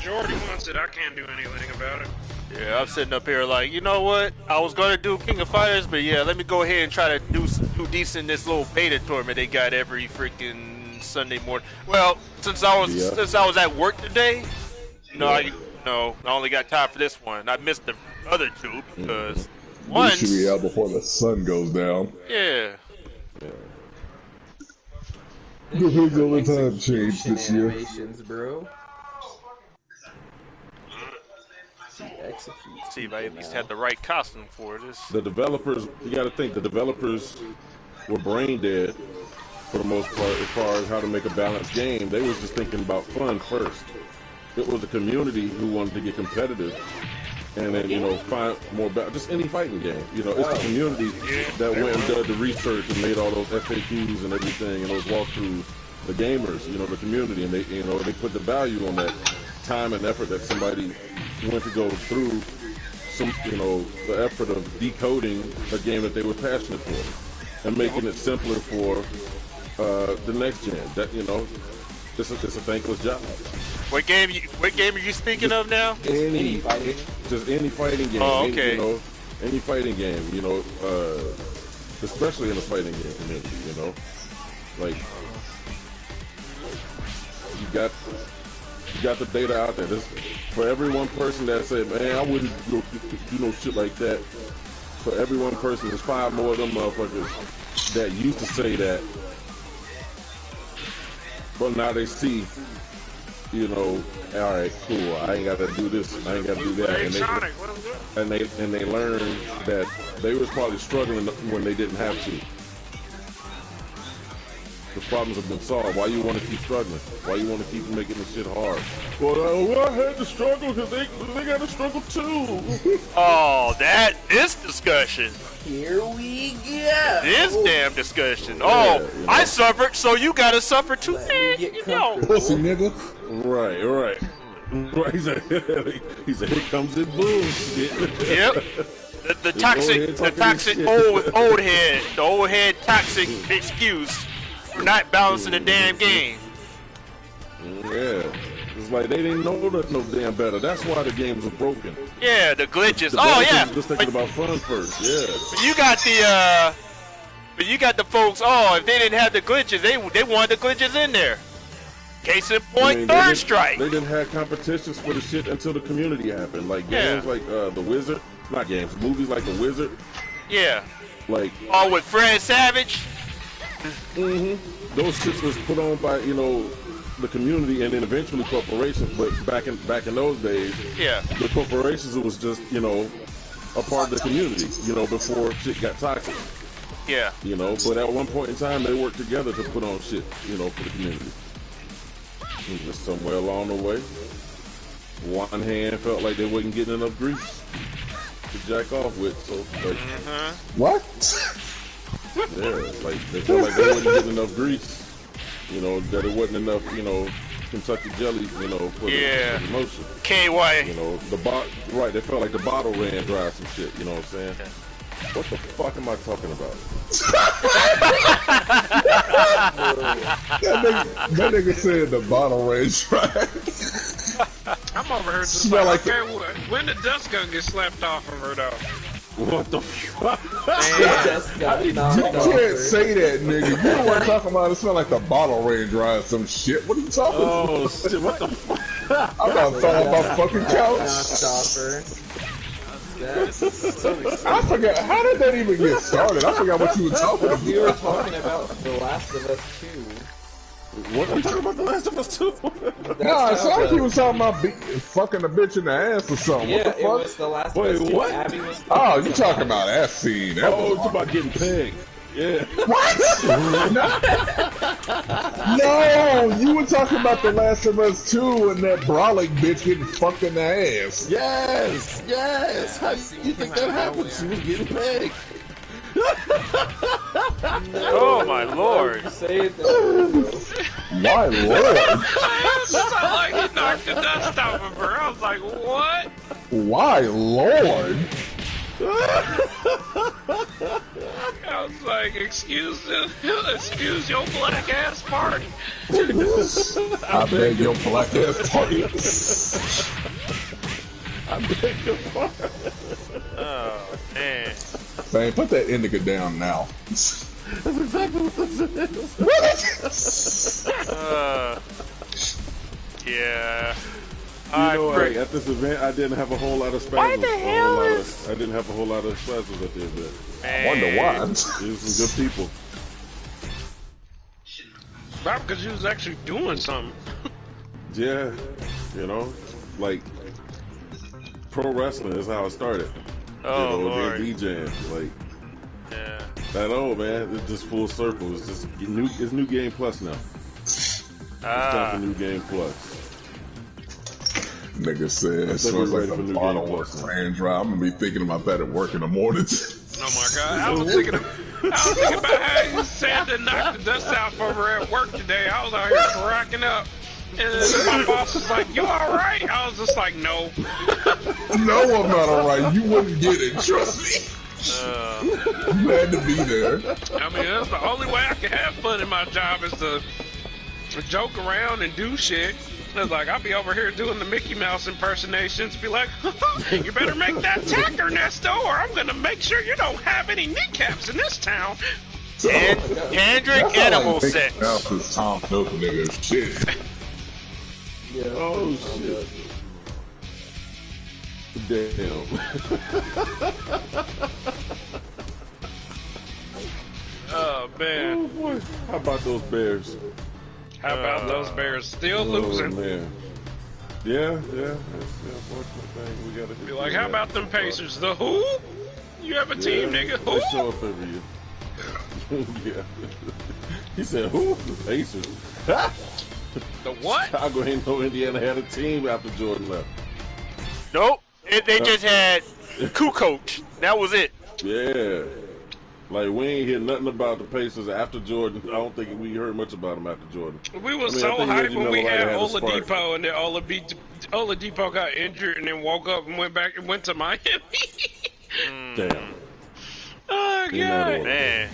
majority wants it, I can't do anything about it. Yeah, I'm sitting up here like, you know what? I was gonna do King of Fighters, but yeah, let me go ahead and try to do decent in this little beta tournament they got every freaking Sunday morning. Well, since I was at work today, I only got time for this one. I missed the other two because one should be out before the sun goes down. Yeah. The things all the time change this year. Bro. See if I at least had the right costume for this. The developers, you got to think, the developers were brain dead for the most part as far as how to make a balanced game. They was just thinking about fun first. It was the community who wanted to get competitive and then, find more just any fighting game. It's the community that went and did the research and made all those FAQs and everything and those walkthroughs. The gamers, the community, and they put the value on that time and effort that somebody went to go through the effort of decoding a game that they were passionate for and making it simpler for the next gen. That it's a thankless job. What game are you speaking of now? Any fighting game. Oh, okay. Any fighting game. Especially in the fighting game community. Like you got the data out there. For every one person that said, man, I wouldn't do no shit like that. For every one person, there's 5 more of them motherfuckers that used to say that. But now they see, all right, cool, I ain't got to do this, I ain't got to do that. And they learn that they was probably struggling when they didn't have to. The problems have been solved. Why you want to keep struggling? Why you want to keep making this shit hard? Well, I had to struggle because they got to struggle too. Oh, this discussion. Here we go. This damn discussion. Oh, yeah, I suffered, so you got to suffer too. Pussy nigga. Right. He said, here comes this bullshit. Yep. The toxic old head toxic excuse for not balancing the damn game. Yeah. It's like they didn't know no damn better. That's why the games are broken. Yeah, the glitches. Just thinking about fun first. Yeah. But you got the folks. Oh, if they didn't have the glitches, they wanted the glitches in there. Case in point, Third Strike. They didn't have competitions for the shit until the community happened. Like games like The Wizard, not games, movies like The Wizard. Yeah. Like with Fred Savage. Those shits was put on by the community and then eventually corporations. But back in those days, the corporations was just a part of the community. Before shit got toxic. Yeah. But at one point in time, they worked together to put on shit. For the community. And just somewhere along the way, one hand felt like they wasn't getting enough grease to jack off with. So what? Yeah, like they felt like they wasn't getting enough grease. That it wasn't enough, Kentucky jelly, for the motion. KY. They felt like the bottle ran dry, some shit. You know what I'm saying? What the fuck am I talking about? that nigga said the bottle ran dry. I'm over here just like when the dust gonna get slapped off of her though? What the fuck? You can't say that, nigga. You know what I'm talking about? It smell like the bottle ran dry or some shit. What are you talking about? Oh shit, what the fuck? I'm about to fall off my fucking couch. I forgot. How did that even get started? I forgot what you were talking about. We were talking about The Last of Us 2. What are you talking about? The Last of Us 2? Nah, it sounded like he was talking about fucking a bitch in the ass or something. Yeah, what the fuck? It was The Last of Us 2. What? Abby was you talking about that scene. It's about getting pegged. Yeah. What? No, you were talking about The Last of Us 2 and that brawling bitch getting fucked in the ass. Yes. How you think that happened? She was getting pegged. Oh my lord. Say it then. My lord. It sounded like he knocked the dust off of her. I was like, what? Why lord? I was like, excuse your black ass party. I beg your black ass party. I beg your pardon. Oh man. Man, put that indica down now. That's exactly what this is. Yeah. You know, at this event, I didn't have a whole lot of spasms. Why the hell is... I didn't have a whole lot of spasms at the event. I wonder why. There's some good people. Probably because you was actually doing something. Yeah, you know, like pro wrestling is how it started. Oh, you know, Lord. DJing, like. Yeah. I know, man. It's just full circle. It's just it's New Game Plus now. It's time for New Game Plus. Nigga said it smells like a bottle of sand dry. I'm gonna be thinking about that at work in the mornings. Oh my god, I was thinking about how you said to knock the dust off over at work today. I was out here cracking up. And then my boss was like, "You alright?" I was just like, "No." No, I'm not alright. You wouldn't get it, trust me. You had to be there. I mean, that's the only way I can have fun in my job is to joke around and do shit. It's like, I'll be over here doing the Mickey Mouse impersonations, be like, you better make that tacker, Nesto, or I'm gonna make sure you don't have any kneecaps in this town. Hendrick Animal Sex. Mouse is Tom Nook, nigga. Shit. Yeah. Oh, shit. Damn. Oh, man. Oh, boy. How about those Bears? How about those Bears still losing? Oh, man. Yeah. That's the unfortunate thing. We gotta Be like, how about them Pacers? The who? You have a team, nigga. They show Who? up every year. Yeah. He said, who? The Pacers. The what? Chicago ain't know Indiana had a team after Jordan left. Nope. They just had coach. That was it. Yeah. Like, we ain't hear nothing about the Pacers after Jordan. I don't think we heard much about them after Jordan. We were so I think hyped Reggie when we Miller had had a spark. Oladipo, and then Oladipo got injured, and then woke up and went back and went to Miami. Damn. Oh In that god, order. Man.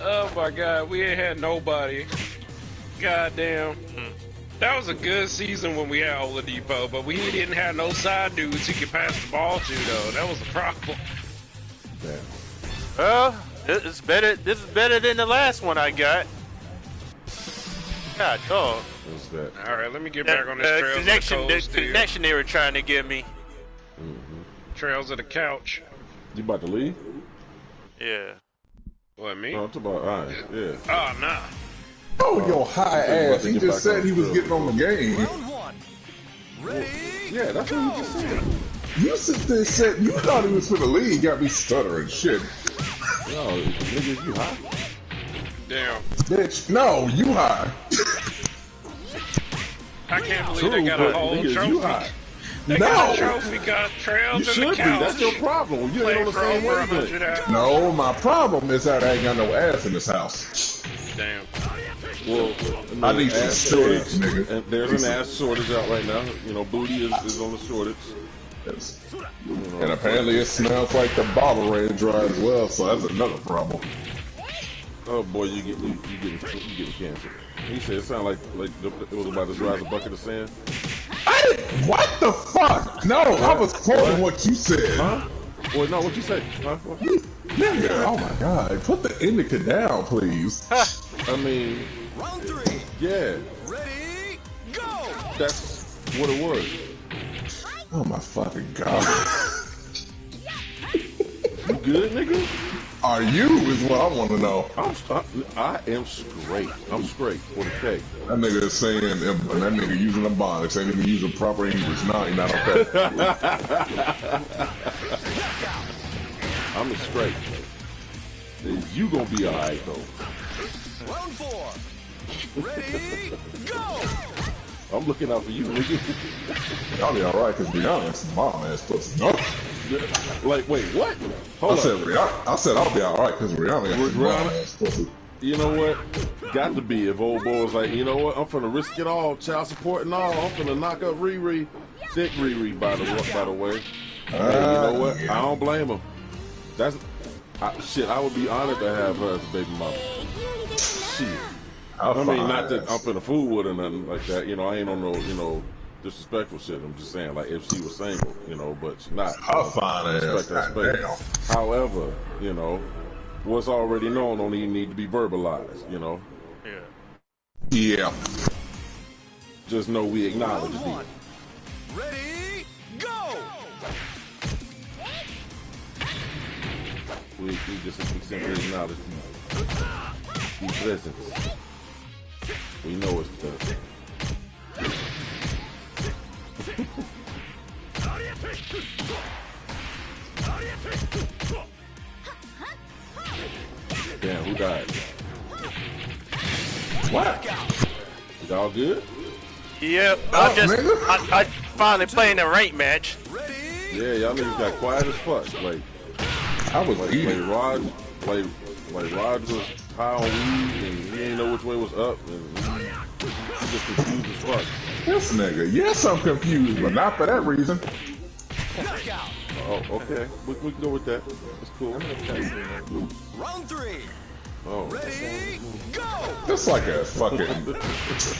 oh my god, we ain't had nobody. Goddamn. That was a good season when we had Oladipo, but we didn't have no side dudes he could pass the ball to, though. That was the problem. Damn. Well, this is better than the last one I got. God, dog. What's that? All right, let me get back on this Trails of the Coast deal. Connection they were trying to give me. Trails of the Couch. You about to leave? Yeah. What, me? No, I'm talking about Ryan. Yeah. Oh, nah. Oh, yo, high ass. He just said he was getting on the game. Yeah, that's what he just said. You sit there and said you thought he was for the league. Got me stuttering shit. No, nigga, you high? Damn. Bitch, no, you high. I can't believe they got a whole nigga, trophy. you high. They got a trophy, got Trails You of the should be. Couch. That's your problem. You ain't on the for same over wavelength. 100 hours. No, my problem is that I ain't got no ass in this house. Damn. Well, I need some ass shortage, shortage. nigga. And there's an ass shortage out right now. You know, booty is on the shortage. Yes. And apparently it smells like the bottle ran dry as well, so that's another problem. Oh boy, you getting cancer. He said it sounded like it was about to dry as a bucket of sand. I didn't. What the fuck? No, I was quoting what you said. Huh? Well, no, what you say? Huh? What? Nigga, oh my god. Put the indica down, please. I mean, Round 3. yeah, Ready, go! that's what it was. Oh my fucking god. You good, nigga? Are you is what I want to know. I am straight. I'm straight for the cake. That nigga is saying, that nigga using a box, ain't even using proper English. No, you're not okay. I'm straight. You gonna be alright though. Round 4. Ready, go! I'm looking out for you, nigga. Y'all be alright, because Rihanna's mom ass pussy. No. Like, wait, what? I Hold said up. Rihanna. I said I'll be alright, because Rihanna got mom ass pussy. You know what? Got to be if old boy was like, you know what? I'm finna risk it all, child support and all. I'm finna knock up Riri. Sick Riri, by the way. Hey, you know what? I don't blame him. Shit, I would be honored to have her as a baby mama. Shit. I mean, not that I'm finna fool with her or nothing like that. You know, I ain't on no, disrespectful shit. I'm just saying, like, if she was single, but she's not. I'll find Respect her space. However, what's already known don't even need to be verbalized, Yeah. Just know we acknowledge it. Ready, go! We simply acknowledge the presence. We know it's present. Damn, who died? What? Y'all good? Yep, I finally playing the rank match. Yeah, y'all niggas got quiet as fuck. Like, I was eating. Rod was high on weed and he didn't know which way was up and he just confused as fuck. This nigga, yes, I'm confused, but not for that reason. Oh, okay. We can go with that. That's cool. Round 3. Oh. Ready, go! That's like a fucking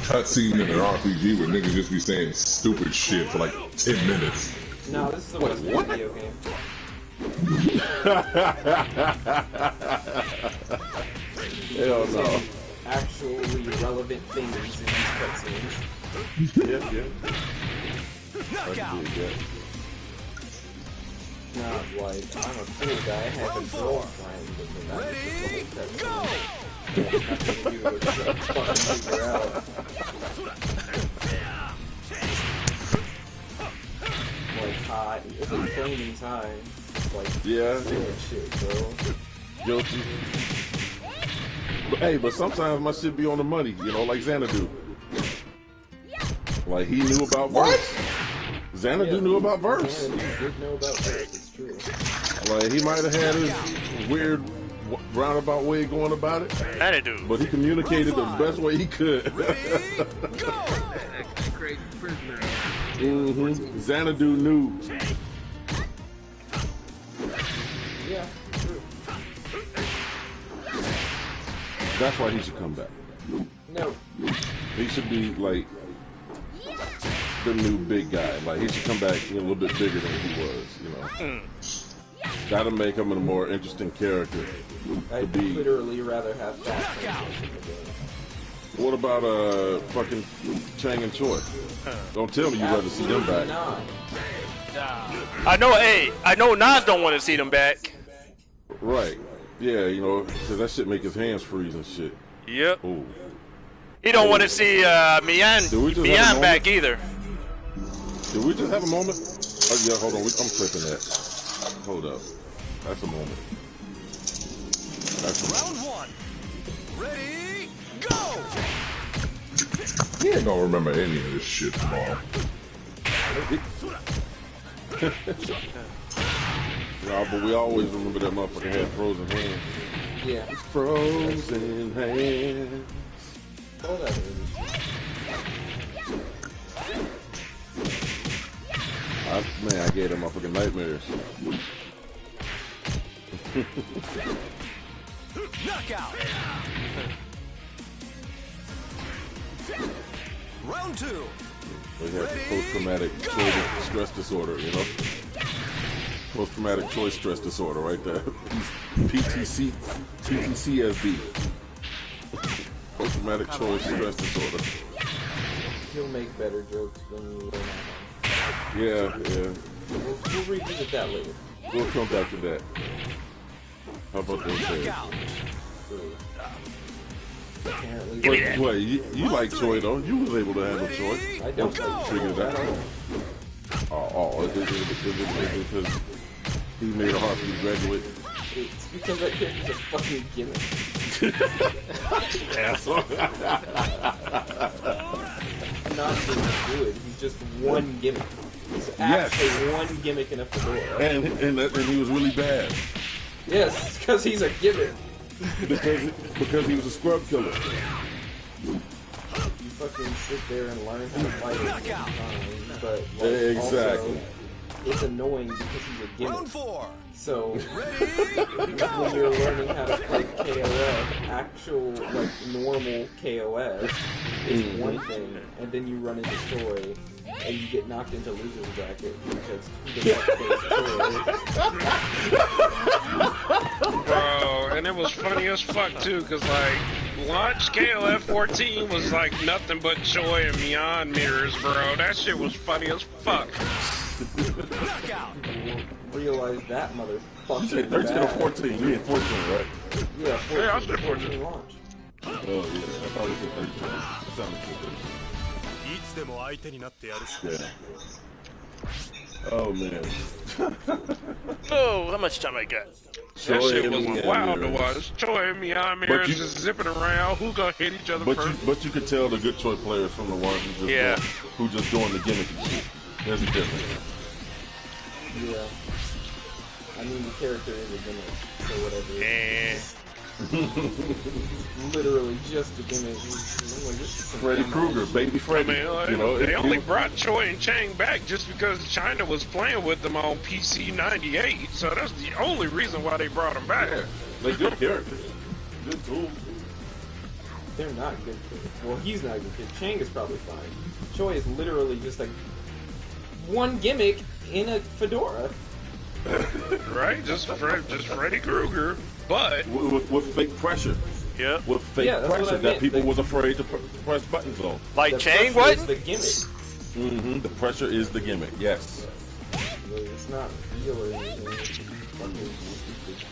cutscene in an RPG where niggas just be saying stupid shit for like 10 minutes. No, this is a Western video game. Hell no. Actually relevant things in these cutscenes. Yeah. Knockout! Not like, I'm a cool guy, I have a girlfriend, but that's just the whole cutscene. Nothing to do with the fucking figure out. Like, hot, it's like flaming time. It's like, Yeah. shit, bro. Guilty. But sometimes my shit be on the money, like Xanadu. Like, he knew about verse. Xanadu knew about verse. Xanadu did know about verse, it's true. Like, he might have had his weird roundabout way of going about it. Xanadu. But he communicated the best way he could. Xanadu knew. Yeah, true. That's why he should come back. No. He should be like the new big guy. Like, he should come back a little bit bigger than he was, Gotta make him a more interesting character. I'd literally rather have fat things in the game. What about fucking Chang and Choi? Don't tell me you'd rather see them back. I know Nas don't want to see them back. Right. Yeah, cause that shit make his hands freeze and shit. Yep. Ooh. He don't want to see Mian back either. Did we just have a moment? Oh yeah, hold on. I'm clipping that. Hold up. That's a moment. Round 1. Ready, go! He ain't gonna remember any of this shit tomorrow. No, but we always remember that motherfucker had frozen hands. Yeah. Frozen hands. Oh, that is. Man, I gave them motherfucking nightmares. Knockout! Round 2. We have the post-traumatic stress disorder, Post-traumatic choice stress disorder right there. PTSD. Post-traumatic choice stress disorder. He'll make better jokes when you learn how. Yeah. We'll revisit that later. We'll come back to that. How about those guys? Apparently. Wait, you like Choi though? You was able to handle Choi. I don't figure that out. Is it because he made it hard for you to graduate? It's because that character's a fucking gimmick. Asshole. Not being good, he's just one gimmick. He's actually one gimmick in a fedora. And he was really bad. Yes, because he's a gimmick. because he was a scrub killer. You fucking sit there and learn how to fight at the same time, but like, Exactly. Also, it's annoying because he's a gimmick. Round 4. So Ready? when Go! you're learning how to play KOF, actual like normal KOF is one thing, and then you run into Choi and you get knocked into loser's bracket because who the fuck plays Choi? Bro, and it was funny as fuck too, cause like launch KOF 14 was like nothing but Choi and Mian mirrors, bro. That shit was funny as fuck. Knockout! Realize that motherfucker. You said 13 or 14. You mean 14, right? Yeah, 14. Yeah, I said 14. Launch. Oh, yeah. I thought you said 13. That sounded good. いつでも相手になってやるし Yeah. Oh, man. Oh, how much time I got? That Choi shit and was Mian wild to mirrors. watch. Choi and Mian mirrors you- just zipping around. Who gonna hit each other first? But you could tell the good Choi players from the ones who just doing the gimmicky shit. There's a difference. Yeah. I mean, the character is a gimmick, so whatever. And Literally just a gimmick. I'm like, this is some Freddy dumb Krueger, ass baby I Freddy. mean, You know, they only it- brought Choi and Chang back just because China was playing with them on PC 98. So that's the only reason why they brought them back. yeah, they good characters, good tools. They're not good kids. Well, he's not a good kid. Chang is probably fine. Choi is literally just like one gimmick in a fedora. Right? Just Freddy Krueger. But With fake pressure, yeah, with fake Yeah, that's what pressure I that meant. people They- was afraid to press buttons on. like The Chang pressure is what? the gimmick. The pressure is the gimmick. Yes. It's not real or anything. It's fucking stupid.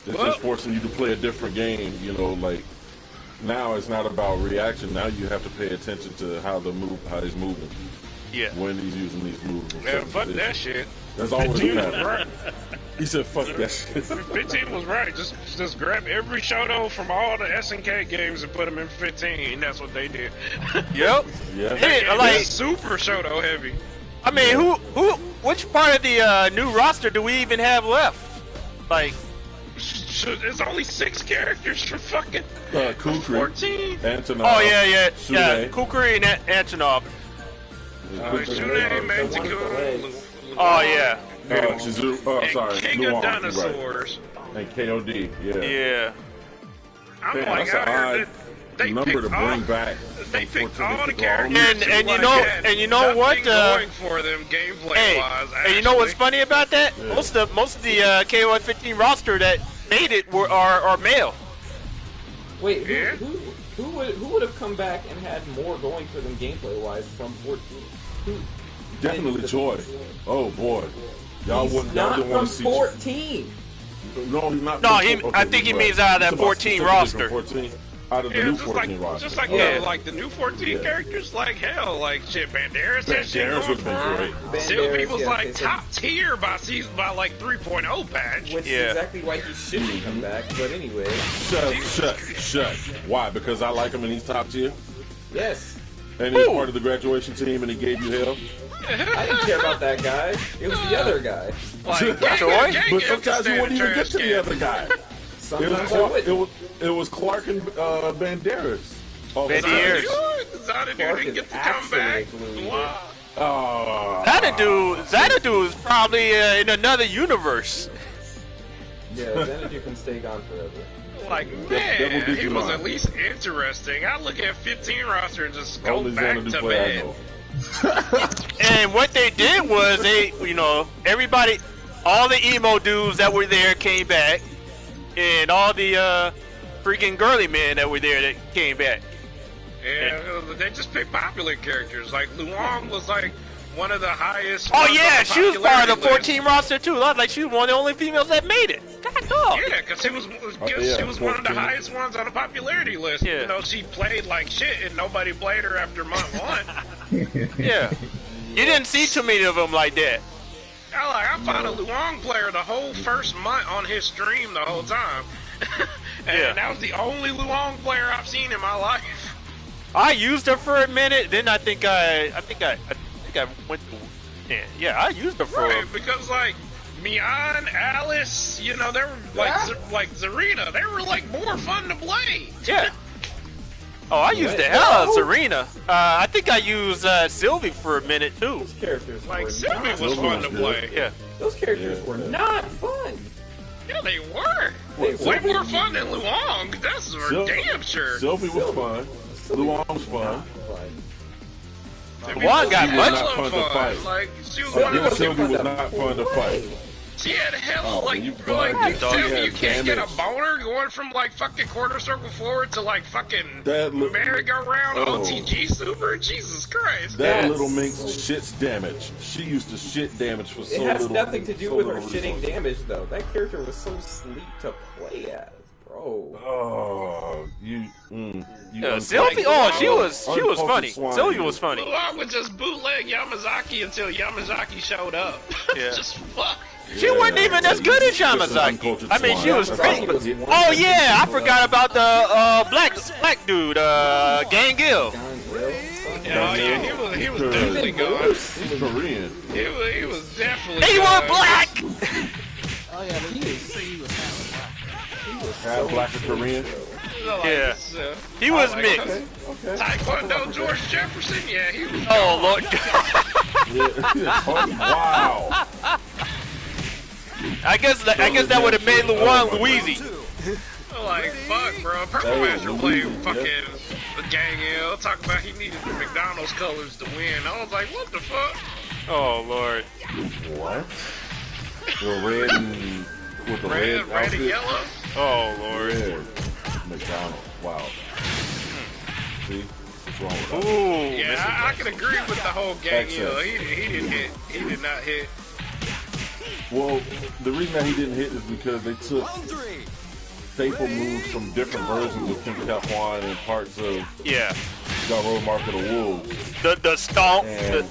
It's just forcing you to play a different game. You know, like now it's not about reaction. Now you have to pay attention to how he's moving, Yeah. when he's using these moves. and yeah, stuff. fuck It's- that shit. That's always a 15 was pattern. right. He said, "Fuck that shit." 15 was right. Just grab every Shoto from all the SNK games and put them in 15. That's what they did. Yep. Yeah. Hey, It's like, super Shoto heavy. I mean, which part of the new roster do we even have left? Like, It's only 6 characters for fucking Kukri, 14. Antonov. oh yeah, Sune. Kukri and Antonov. Shunei, Manticore, Oh yeah, Chizuru, and sorry, King Luong, of right. Dinosaurs. And KOD, yeah. yeah. I'm Damn, like, that's an I heard odd that they number to picked bring all, back. they from picked 14 all the to all characters. these- And you like know- had and you know what, nothing going for them gameplay Hey, wise. and you know what's actually. funny about that? Yeah. Most of the KOF 15 roster that made it are male. Wait, Yeah. who would have come back and had more going for them gameplay wise from 14? Who? Definitely And- Choi. Oh boy, y'all He's wouldn't. Y'all not didn't from want to see. 14. No, he's not. No, from he- 14. I think he Right. means out of that It's about 14 specifically roster. from 14, out of the Yeah, new just 14 like, roster. just like Yeah. like the new 14 Yeah. characters, like hell, like shit. Banderas had shit Banderas going would've for been him. great. Sylvie was yeah, like they said- top tier by season by like 3.0 patch. Which Yeah. is exactly why he shouldn't come back. But anyway, Shut. Why? Because I like him and he's top tier, yes. and he's Who? part of the graduation team, and he gave you hell. I didn't care about that guy. It was the other guy. Like, Joy? But sometimes you wouldn't even get to the other guy. It was Sometimes I Clark, wouldn't. it was Clark and Banderas. Oh, Banderas. Xanadu Clark didn't is get to come back. actually blue. Wow. Oh. Xanadu is probably in another universe. Yeah, Xanadu can stay gone forever. Like, Devil man, did he you was wrong. at least interesting. I look at 15 roster and just go Only back Xanadu to player I bed. know. And what they did was everybody, all the emo dudes that were there came back, and all the freaking girly men that were there that came back. Yeah, they just picked popular characters. Like, Luong was like one of the highest. Oh ones yeah, on she was part of the popularity 14 roster too. I was like, she was one of the only females that made it. God dog. list. Yeah, because she was one of the 14. highest ones on the popularity list. Yeah. You know, she played like shit, and nobody played her after month 1. Yeah. You didn't see too many of them like that. I found a Luong player the whole first month on his stream the whole time. And Yeah. that was the only Luong player I've seen in my life. I used her for a minute, then I think I went to I used her for Right, because like Mian, Alice, you know, they were like like Zarina, they were like more fun to play. yeah. Oh, I used the hell out of Serena. I think I used Sylvie for a minute too. Those characters Like were Sylvie not was Sylvie fun was to good. play. Yeah. Those characters were not fun. Yeah, they were. They Way were more fun than Luong. That's for Sylvie- damn sure. Sylvie was fun. Luong was fun. Luong got She was much not fun to fight. Like she was Yeah, one of those Sylvie people. was not fun to fight. She had hell, Oh, like, you like blind, you dog. tell me Yeah, you can't get a damage. boner going from like fucking quarter circle forward to like fucking That look- merry-go-round Oh. OTG super. Jesus Christ! That Yes. little minx shits damage. She used to shit damage for so It little. has nothing to do so with her little shitting resources. damage, though. That character was so sleek to play as, bro. Oh, you. Sylvie. Oh, she was funny. Uncultured swine. Sylvie was funny. I would just bootleg Yamazaki until Yamazaki showed up. Yeah. Just fuck. She wasn't even as good as Just an Yamazaki. uncultured I mean, she swine. was great. But, Yamazaki was oh yeah, I forgot about the black dude, Gang Gill. Yeah, he was definitely gone. He's Korean. He was definitely. He gone. was black. Oh yeah, but he was Half black and Korean. Like, Yeah. it's, He was like, mixed. Okay. Taekwondo George Jefferson. Yeah, he was. Oh Lord. Oh, wow. I guess that would have made Luan Louisi. Like, fuck, bro. Purple Hey, Master played Luigi, fucking Gang L. Talk about he needed the McDonald's colors to win. I was like, what the fuck? Oh Lord. What? The red and with the Red, red red and outfit? yellow? Oh Lord. Red. McDonald's. Wow. See? What's wrong with that? Ooh. Yeah, I can agree with the whole Gang Excess. L. He didn't hit. He did not hit. Well, the reason that he didn't hit is because they took staple moves from different versions of Kim Cat Juan and parts of Yeah. Garo Mark of the Wolves. The stomp. And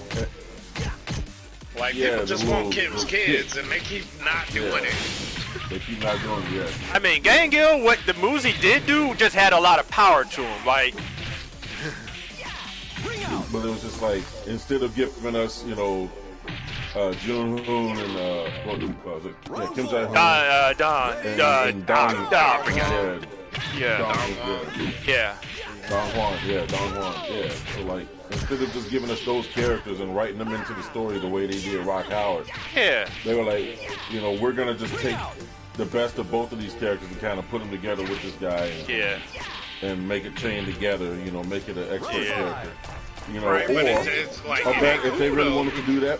Like, Yeah, people just the want little- Kim's the kids, kick. and they keep not doing Yeah. it. they keep not doing it yet. I mean, Gang Gill, what the moves he did do just had a lot of power to him. Like, But it was just like, instead of giving us, Jun Hoon and, what was it? Yeah, Kim Jai Hoon. Don. Don. Yeah. Yeah. Don Don was good. Yeah. Don Juan, yeah. So like, instead of just giving us those characters and writing them into the story the way they did Rock Howard, Yeah. they were like, we're gonna just take the best of both of these characters and kind of put them together with this guy Yeah. and make it chain together, make it an extra Yeah. character. Right, but or it's like, if they really though. wanted to do that,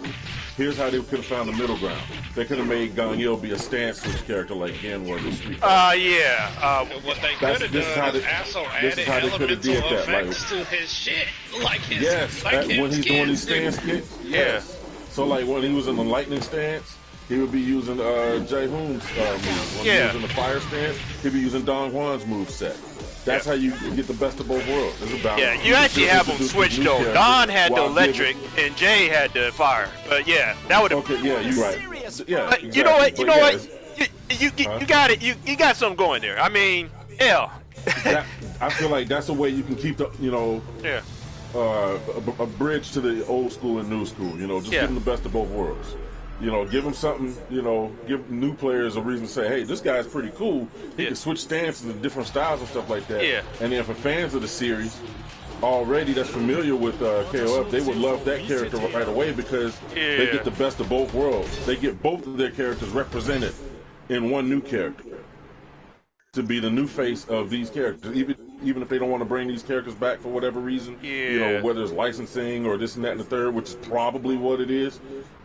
here's how they could have found the middle ground. They could have made Gangil be a stance switch character like Gen was in Street Fighter. Yeah. What they That's- could have this is how done is they- also this is added how they coulda elemental did that, like- effects to his shit. Like his, Yes, like his when he's doing these skins stance do. kicks. Yes. So like when he was in the lightning stance, he would be using Jai Hoon's moves. When he Yeah. was in the fire stance, he'd be using Don Juan's move set. That's how you get the best of both worlds. It's about Yeah, you actually have them introduce switched new though. characters Don had the while electric and Jay had the fire. But yeah, that would have. Okay, yeah, you're right. Yeah, But you know what? exactly. You know But what? yeah, You got it. You got something going there. I mean, hell. I feel like that's a way you can keep the Yeah. a bridge to the old school and new school. Just Yeah. give them the best of both worlds. Give them something. Give new players a reason to say, "Hey, this guy's pretty cool. He Yeah. can switch stances and different styles and stuff like that." Yeah. And then for fans of the series already that's familiar with KOF, they would love that character right away because they Yeah. get the best of both worlds. They get both of their characters represented in one new character to be the new face of these characters. Even if they don't want to bring these characters back for whatever reason, Yeah. whether it's licensing or this and that and the third, which is probably what it is,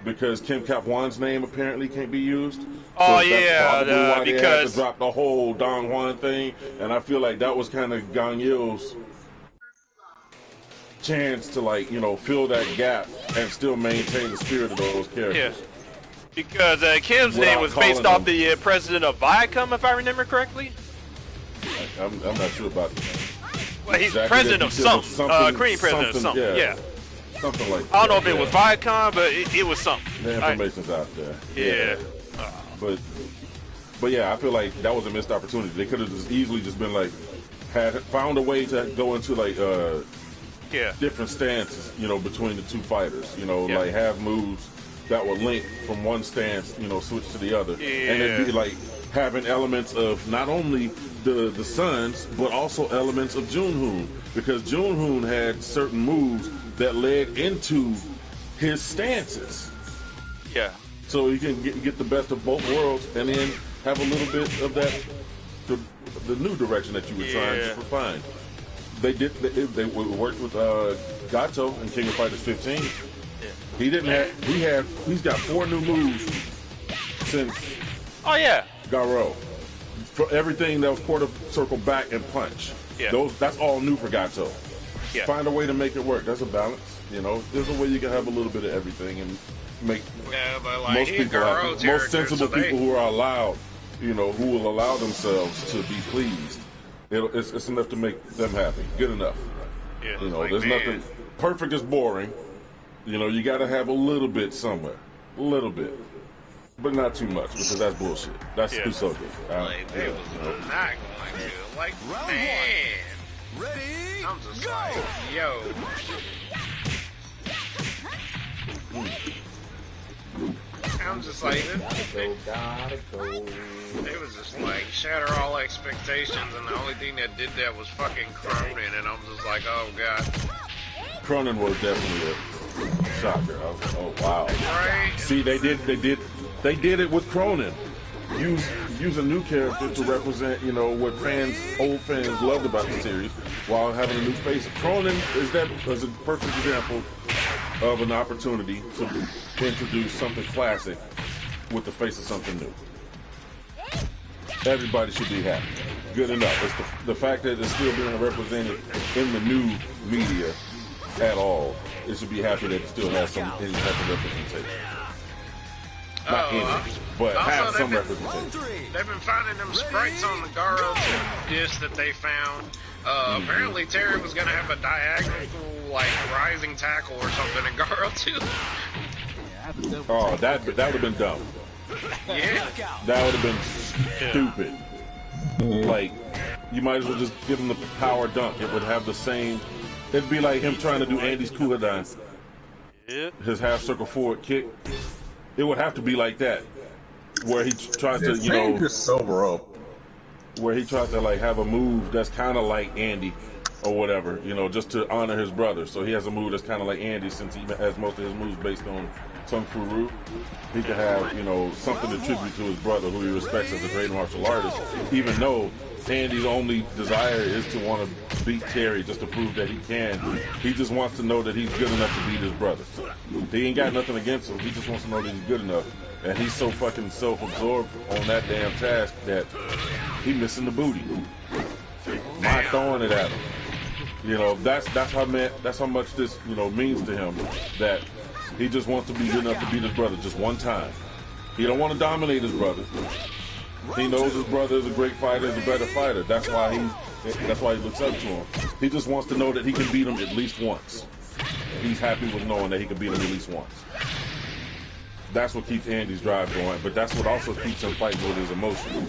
because Kim Cap Juan's name apparently can't be used. Oh, that's yeah, probably why they had because- to drop the whole Don Juan thing, and I feel like that was kind of Gangil's chance to fill that gap and still maintain the spirit of those characters. Yeah. Because Kim's Without name was based calling off the president of Viacom, if I remember correctly. I'm not sure about Well, he's exactly president that. of He said something. Cream president of something. Yeah. something like that. I don't know if it yeah. was Viacom, but it was something. The information's out there. Yeah. But yeah, I feel like that was a missed opportunity. They could have just easily just been like, had found a way to go into like Yeah. different stances, between the two fighters. Yeah. Like have moves that would link from one stance, switch to the other, and it'd be Yeah. like having elements of not only the Suns, but also elements of Junhoon, because Junhoon had certain moves that led into his stances. Yeah. So you can get the best of both worlds, and then have a little bit of that, the new direction that you were trying to refine. They worked with Gato in King of Fighters 15. Yeah. He's got 4 new moves since. Oh yeah. Garo. For everything that was quarter circle back and punch. Yeah. That's all new for Gato. Yeah. Find a way to make it work. That's a balance. You know, there's a way you can have a little bit of everything and make but like, most people happy. Most sensible people who are allowed, you know, who will allow themselves to be pleased. It's enough to make them happy. Good enough. Yeah. You know, there's nothing perfect is boring. You know, you got to have a little bit somewhere, a little bit, but not too much because that's bullshit. That's too so good. Like, it was not going to. Like, man. Ready? I'm just like, yo. I'm just like, Gotta go. it was just like shatter all expectations, and the only thing that did that was fucking Cronin, and I'm just like, oh god. Cronin was definitely a shocker. I was like, oh wow. Right? See, they did it with Cronin. Use a new character to represent, you know, what old fans loved about the series, while having a new face. Cronin is a perfect example of an opportunity to introduce something classic with the face of something new. Everybody should be happy. Good enough. It's the fact that it's still being represented in the new media at all. It should be happy that it still has any type of representation. Not any, but also, have some representation. They've been finding them sprites on the Garo disc that they found. Apparently Terry was gonna have a diagonal, like, rising tackle or something in Garo too. Oh, that would have been dumb. Yeah. That would have been stupid. Like, you might as well just give him the power dunk. It would have the same. It'd be like him trying to do Andy's Kuhadan. His half circle forward kick. It would have to be like that, where he tries to, you know, just sober up. Where he tries to like have a move that's kind of like Andy, or whatever, you know, just to honor his brother. So he has a move that's kind of like Andy, since he has most of his moves based on Tung Fu Ru. He could have, you know, something to tribute to his brother, who he respects as a great martial artist, even though Andy's only desire is to want to beat Terry just to prove that he can. He just wants to know that he's good enough to beat his brother. He ain't got nothing against him. He just wants to know that he's good enough. And he's so fucking self-absorbed on that damn task that he missing the booty. Not throwing it at him. You know, that's how much this, you know, means to him, that he just wants to be good enough to beat his brother just one time. He don't want to dominate his brother. He knows his brother is a great fighter, is a better fighter. That's why he looks up to him. He just wants to know that he can beat him at least once. He's happy with knowing that he can beat him at least once. That's what keeps Andy's drive going, but that's what also keeps him fighting with his emotion.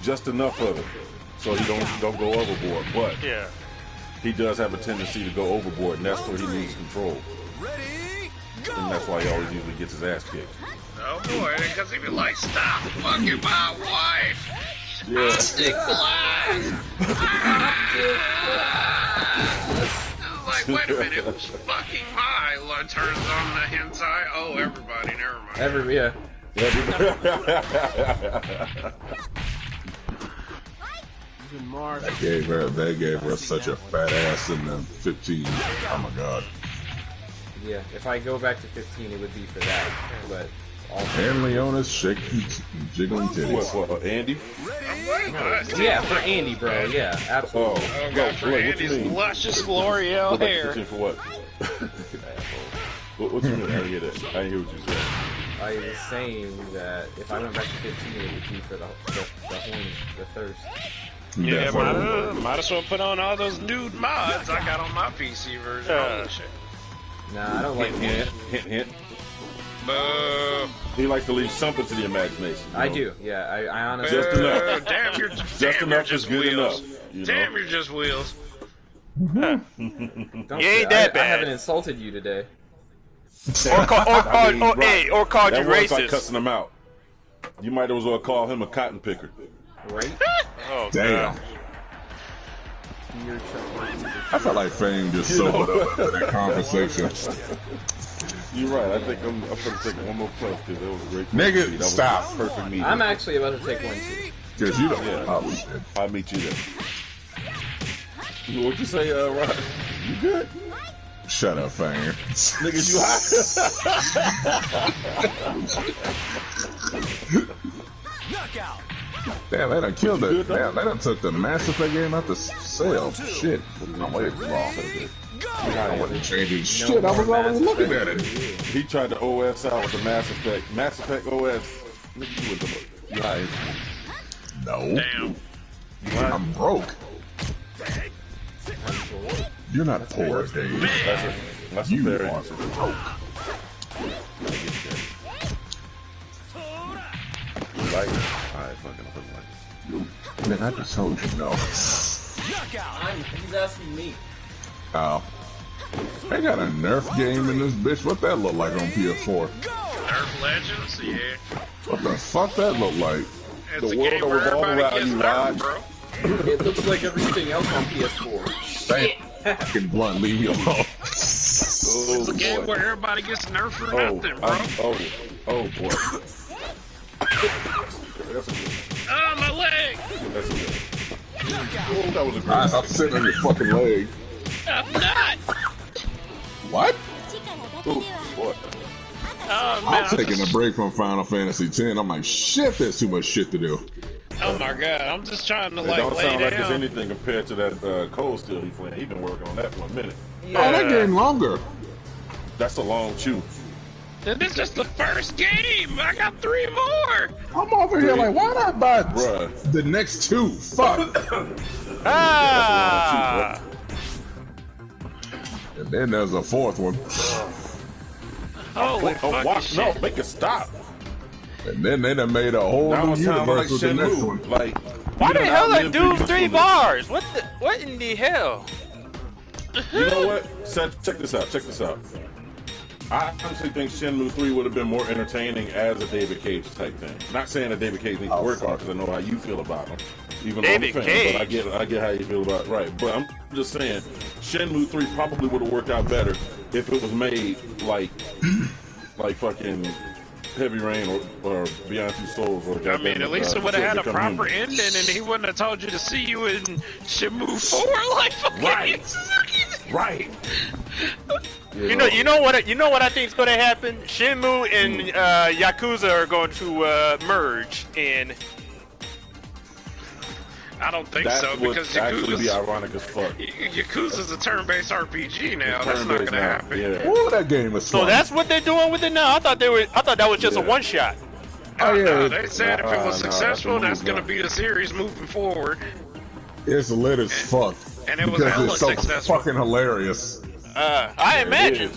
Just enough of it, so he don't go overboard. But he does have a tendency to go overboard, and that's where he loses control. And that's why he always usually gets his ass kicked. Oh boy, because he be like, stop fucking my wife! Yeah. Optic blast! I was like, wait a minute, who's fucking my? Lord turns on the hentai. Oh, everybody, never mind. They gave her such a fat ass in the 15. Oh my god. Yeah, if I go back to 15, it would be for that. But and Leona's jiggling titties. What, Andy? Yeah, for Andy, bro. Yeah, absolutely. Oh god, for Andy's luscious L'Oreal hair. For what? What you mean? I didn't hear that. I didn't hear what you said. I was saying that if I went back to 15, it would be for the horny, the thirst. Yeah, might as well put on all those nude mods I got on my PC version. Holy shit. Nah, I don't like hint. He likes to leave something to the imagination. I do, yeah. I honestly. Just enough. Damn, you're just enough is good enough. You damn, know? you're just wheels. You ain't that bad. I haven't insulted you today. Or called you That racist. like cussing him out. You might as well call him a cotton picker. Right? Oh, Damn. God. I felt like Fame just sobered up for that conversation. You're right. I think I'm going to take one more puff because that was a great Nigga, that was stop. Perfect meeting. I'm actually about to take one too. Because you don't. Yeah. Oh, shit. I'll meet you there. What you say, Rod? You good? Shut up, Fame. Nigga, you hot? Damn, they done killed You it. good, though? Damn, they done took the Mass Effect game out the sale. Shit. I'm waiting for all. I wasn't changing shit. I was already looking at it. He tried to OS out with the Mass Effect. Mass Effect OS. Nigga, you with the lies. No. Damn. I'm broke. You're not poor, Dave. That's You very are broke. Like, alright, fucking put like. Man, I just told you no. He's asking me. Oh. They got a Nerf game in this bitch. What that look like on PS4? Nerf Legends, yeah. What the fuck that look like? It's The a world game will where revolve everybody around gets you, nerfed, Rod. bro. It looks like everything else on PS4. Shit. Fucking blunt, leave me alone. Oh, It's a game boy. where everybody gets nerfed for Oh, nothing, bro. oh boy. That's a good. Oh, my leg! That's a good. Oh, that was a Nice, great. I'm sitting on your fucking leg. I'm not! What? Ooh, what? Oh, man. I'm taking a break from Final Fantasy X. I'm like, shit, there's too much shit to do. Oh, my God. I'm just trying to, It like, don't lay sound like it's down. anything compared to that Cold Steel he playing. He been working on that for a minute. Oh, that game longer. That's a long chew. This is just the first game. I got 3 more. I'm over here like, why not buy Bruh. the next 2? Fuck. Ah! And then there's a 4th one. Holy Oh, fucking watch, no, shit. make it stop. And then they done made a whole Now new it's time universe like with the next Shenmue. one. Like, Why you the done hell that outlived dude your 3 usefulness. bars? What in the hell? You know what? Check this out. Check this out. I honestly think Shenmue 3 would have been more entertaining as a David Cage type thing. Not saying that David Cage needs to work on it because I know how you feel about him. Even though I'm a David fan, but I Cage. get how you feel about it. Right. But I'm just saying, Shenmue 3 probably would have worked out better if it was made like fucking Heavy Rain or Beyond Two Souls. Or I mean, at least it would have had a proper ending, and he wouldn't have told you to see you in Shenmue 4 like fucking Right. Suzuki. Right. You know what I think is going to happen? Shenmue and Yakuza are going to merge, and I don't think That so, would because actually be Yakuza's, ironic as fuck. Yakuza's a turn-based RPG now. That's not Turn-based gonna now, happen. Yeah. Ooh, that game is fun. so that's what they're doing with it now. I thought that was just a Yeah. one shot. Oh, yeah. No, they said if it was Nah, successful, that's that's a gonna move, be the series moving forward. It's lit as fuck. And it was Because hella it's so successful. fucking hilarious. I imagine is.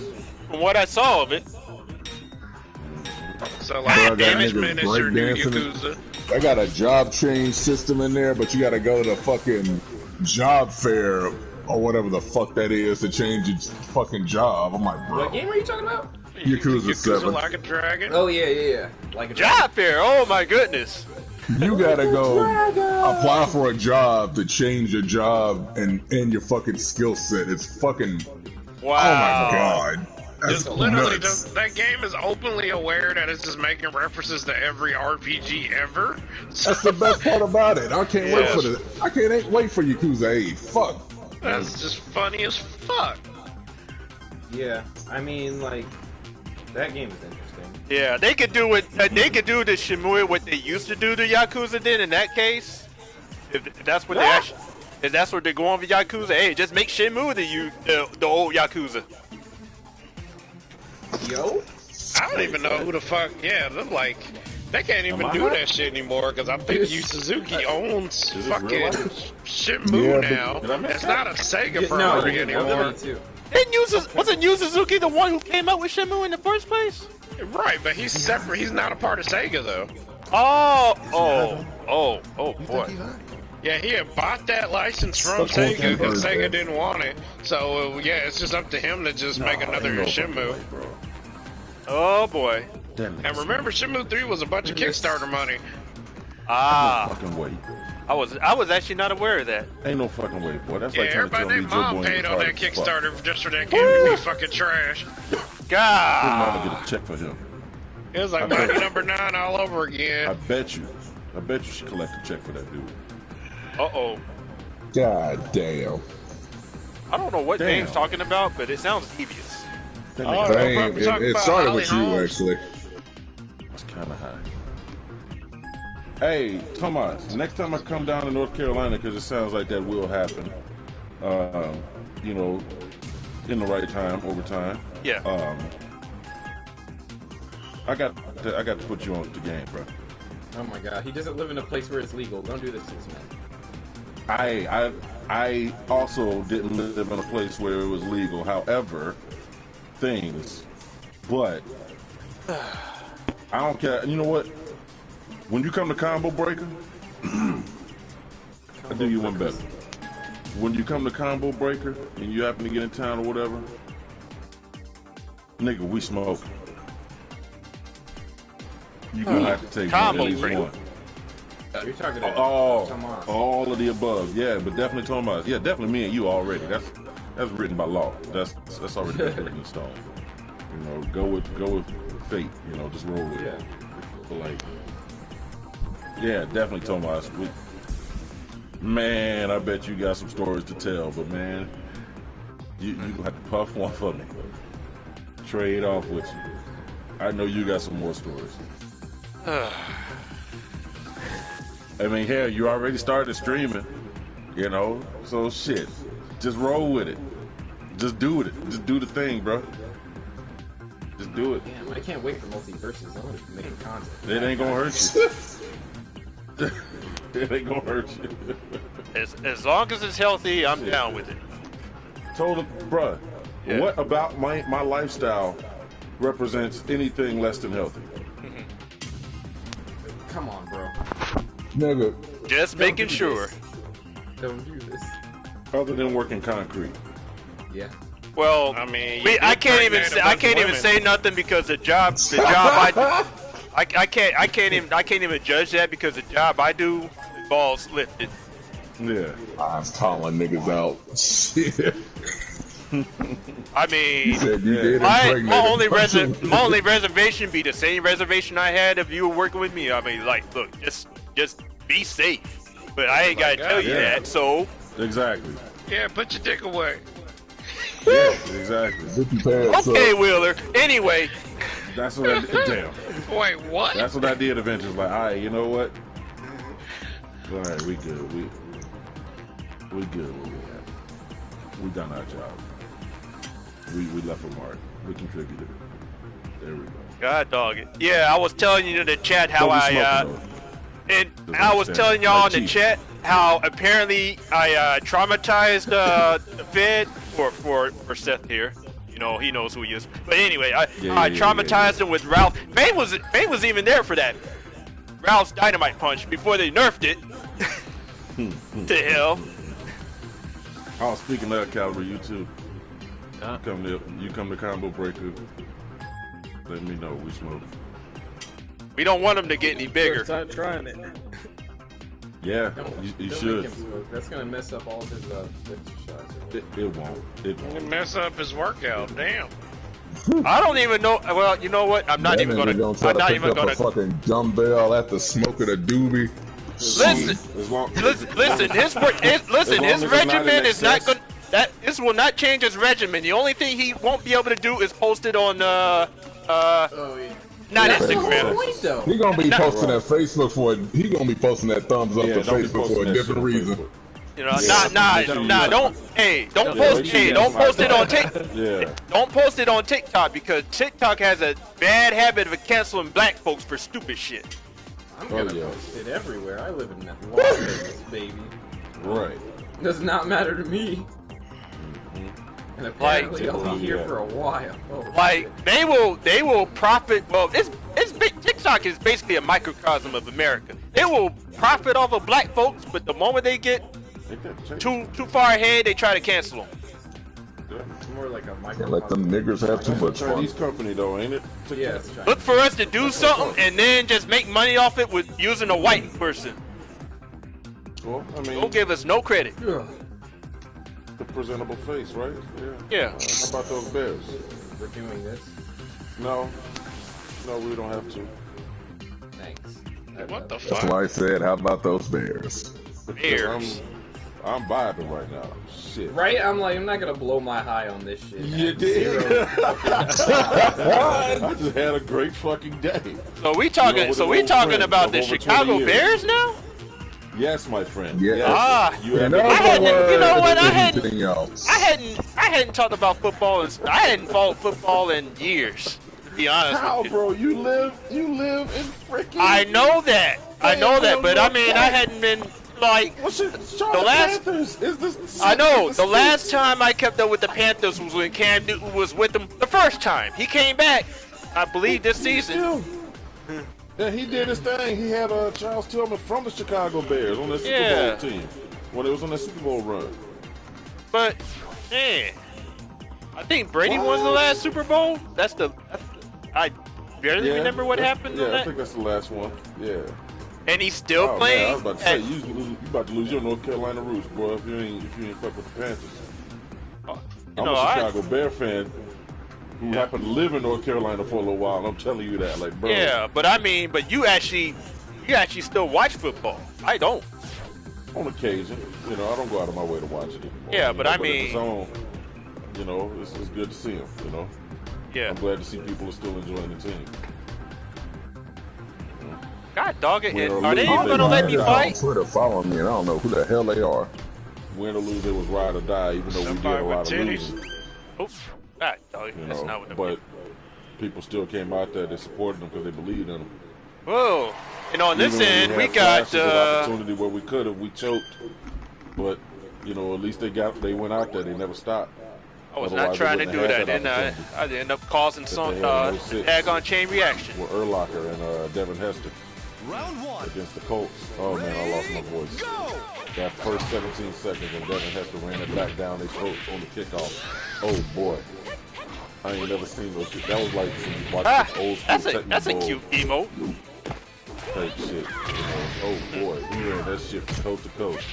from what I saw of it. So Bro, like, that management nigga's is your new breakdancing. Yakuza. They got a job change system in there, but you gotta go to the fucking job fair or whatever the fuck that is to change your fucking job. I'm like, bro. What game are you talking about? Yakuza 7. Like a Dragon. Oh yeah. Like a Job fair. Oh my goodness. You gotta go apply for a job to change your job and your fucking skill set. It's fucking. Wow. Oh my god. That's Just literally, nuts. that game is openly aware that it's just making references to every RPG ever. So That's the best part about it. I can't wait for I can't wait for Yakuza 8. Fuck. that's just funny as fuck. Yeah, I mean, like, that game is interesting. Yeah, they could do it. They could do the Shenmue what they used to do to Yakuza. Then in that case, if that's what they actually, if that's what they're going for Yakuza, hey, just make Shenmue the old Yakuza. Yo? I don't even know who the fuck. Yeah, they're like, they can't even Am I do hot? that shit anymore because I think Yu Suzuki owns Is this fucking real life? Shenmue Yeah, now. did I miss It's that? not a Sega No, property Limited anymore. too. Wasn't Yu Suzuki the one who came out with Shenmue in the first place? Right, but he's separate. He's not a part of Sega though. Oh boy. Yeah, he had bought that license from That's what Sega because Ken Sega heard, didn't want it. So yeah, it's just up to him to just make another Shenmue. Oh boy. Damn it. And remember, Shenmue 3 was a bunch of Kickstarter money. Ah, No fucking way. I was actually not aware of that. Ain't no fucking way, boy. That's Yeah, like trying to everybody tell named me Joe Mom Boy paid on that retarded as fuck. Kickstarter just for that game to be fucking trash. His God. mama get a check for him. It was like Mighty Number 9 all over again. I bet you she collect a check for that dude. Uh-oh. God damn. I don't know what Damn. Dame's talking about, but it sounds devious. That Oh, nigga- no. Dang, probably talking it about started Holly with you, Holmes. actually. That's kind of high. Hey, Tomas, next time I come down to North Carolina, because it sounds like that will happen, you know, in the right time, over time. Yeah. I got to put you on the game, bro. Oh my god, he doesn't live in a place where it's legal. Don't do this to this man. I also didn't live in a place where it was legal. However, but I don't care. You know what? When you come to Combo Breaker, I do you one better. When you come to Combo Breaker and you happen to get in town or whatever, nigga, we smoke. You gonna have to take Combo at least Breaker. one. You're talking to Tomas. All of the above, yeah, but definitely Tomas. Yeah, definitely me and you already. That's written by law. That's already been written in stone. You know, go with fate. You know, just roll with it. But like, yeah, definitely Tomas. Man, I bet you got some stories to tell. But man, you gonna have to puff one for me. Trade off with you. I know you got some more stories. I mean, hell, you already started streaming, you know, so shit, just roll with it. Just do it. Just do the thing, bro. Just do it. Damn, I can't wait for multiverses. I want to make content. It ain't gonna hurt you. It ain't gonna hurt you. As long as it's healthy, I'm down with it. Told him, bruh, Yeah. what about my lifestyle represents anything less than healthy? Come on, bro. Nigga, Just Don't making do sure. this. Don't do this. Other than working concrete. Yeah. Well, I mean, I can't even say nothing because the job I can't even judge that because the job I do involves lifted. Yeah. I was calling niggas out. Shit. I You mean, said you did my impregnate my only reservation be the same reservation I had if you were working with me. I mean, like, look, just be safe. But I ain't gotta tell you Yeah. that, so Exactly. Yeah, put your dick away. Yeah, exactly. Zip your pants okay, up. Wheeler. Anyway, That's what I did. Damn. Wait, what? That's what I did eventually. Like, all right, you know what? All right, we good. We good where we at. We done our job. We left a mark. We contributed. There we go. God dog it. Yeah, I was telling you in the chat how Don't be I smoking, and Doesn't I was understand. telling y'all Like in the cheese. chat how apparently I traumatized the Fed for Seth here. You know, he knows who he is. But anyway, I traumatized him with Ralph. Bane was even there for that. Ralph's dynamite punch before they nerfed it. To hell. Oh, speaking of Calvary, you too. You come to Combo Breaker. Let me know. We smoke. We don't want him to get any bigger. First time trying it. Yeah, you Don't should. make him smoke. That's gonna mess up all of his exercise. It won't. It You won't. mess up his workout. Damn. I don't even know. Well, you know what? I'm not That even nigga gonna. try I'm to not pick even up gonna. a fucking dumbbell after smoking a doobie. Listen, As long, listen. His long his as it's not regimen in is not excess. going. This will not change his regimen. The only thing he won't be able to do is post it on Oh, yeah. not That's the Instagram. whole point, though. He gonna be Nah. posting that Facebook for it. He gonna be posting that thumbs up Yeah, to don't be Facebook posting for a that different shit on reason. Facebook. You know, Yeah, don't make sure you don't have post it my on time. TikTok. Yeah. Don't post it on TikTok because TikTok has a bad habit of canceling black folks for stupid shit. I'm Oh, gonna yeah. post it everywhere. I live in that Las Vegas, baby. Right. Does not matter to me. And apparently I'll be here yeah. for a while. Oh, Like they will profit. Well, TikTok is basically a microcosm of America. They will profit off of black folks, but the moment they get Take that check. too far ahead, they try to cancel them. Yeah. more like a micro. Can't let them niggers have too It's a much fun. Chinese company though, ain't it? Yeah, it's Chinese. Look for us to do something and then just make money off it with using a white person. Well, I mean, Don't give us no credit. Ugh. the presentable face, right? Yeah. How about those bears? We're doing this. No, we don't have to. Thanks. What the That's fuck? why I said, how about those bears? Bears. I'm vibing right now. Shit. Right? I'm like, I'm not gonna blow my high on this shit. You At did. 0 I just had a great fucking day. So we talking. You know, so with we an talking old about friend the of over Chicago 20 years. Bears now? Yes, my friend. Yeah. Yes. Ah. You In have other I hadn't- you know what, I words, hadn't- anything else. I hadn't talked about football. I hadn't followed football in years. To be honest How, with you. bro? You live in freaking. I know that. I know that, but I mean, I hadn't been like. What's it? The last- Panthers is this. I know. is The this- last time I kept up with the Panthers was when Cam Newton was with them the first time. He came back, I believe, this season. Still. Yeah, he did his thing. He had Charles Tillman from the Chicago Bears on their Super Yeah. Bowl team when it was on their Super Bowl run. But man, I think Brady won the last Super Bowl. I barely remember what happened. Yeah, on I that. think that's the last one. Yeah. And he's still Oh, man, I playing. was about to say you about to lose your North Carolina roots, boy. If you ain't fuck with the Panthers. I'm know, a Chicago Bear fan who happened to live in North Carolina for a little while. I'm telling you that, like, bro. Yeah, but I mean, but you actually still watch football. I don't. On occasion, I don't go out of my way to watch it anymore. Yeah, but I mean- if it's on, it's good to see them. Yeah. I'm glad to see people are still enjoying the team. God dog it. Win or Are they lose, even they gonna let me On fight? Twitter, follow me, and I don't know who the hell they are. Win or lose, it was ride or die. Even though we did Somebody a lot of with titties. losing, Oops. God dog it. That's not what the but people still came out there. They supported them because they believed in them. Whoa. And on this Even when end, we had got flashes of opportunity where we could have, we choked. But at least they went out there. They never stopped. I was Otherwise, not they trying to wouldn't do have that, had didn't I? opportunity. I ended up causing some they had no six. daggone chain reaction. With Urlacher and Devin Hester Round one. against the Colts. Oh man, I lost my voice. Go! That first 17 seconds when Devin Hester ran it back down their throat on the kickoff. Oh boy. I ain't never seen those shit. That was like some old school That's a cute emote. type shit. Oh boy, he ran that shit from coast to coast.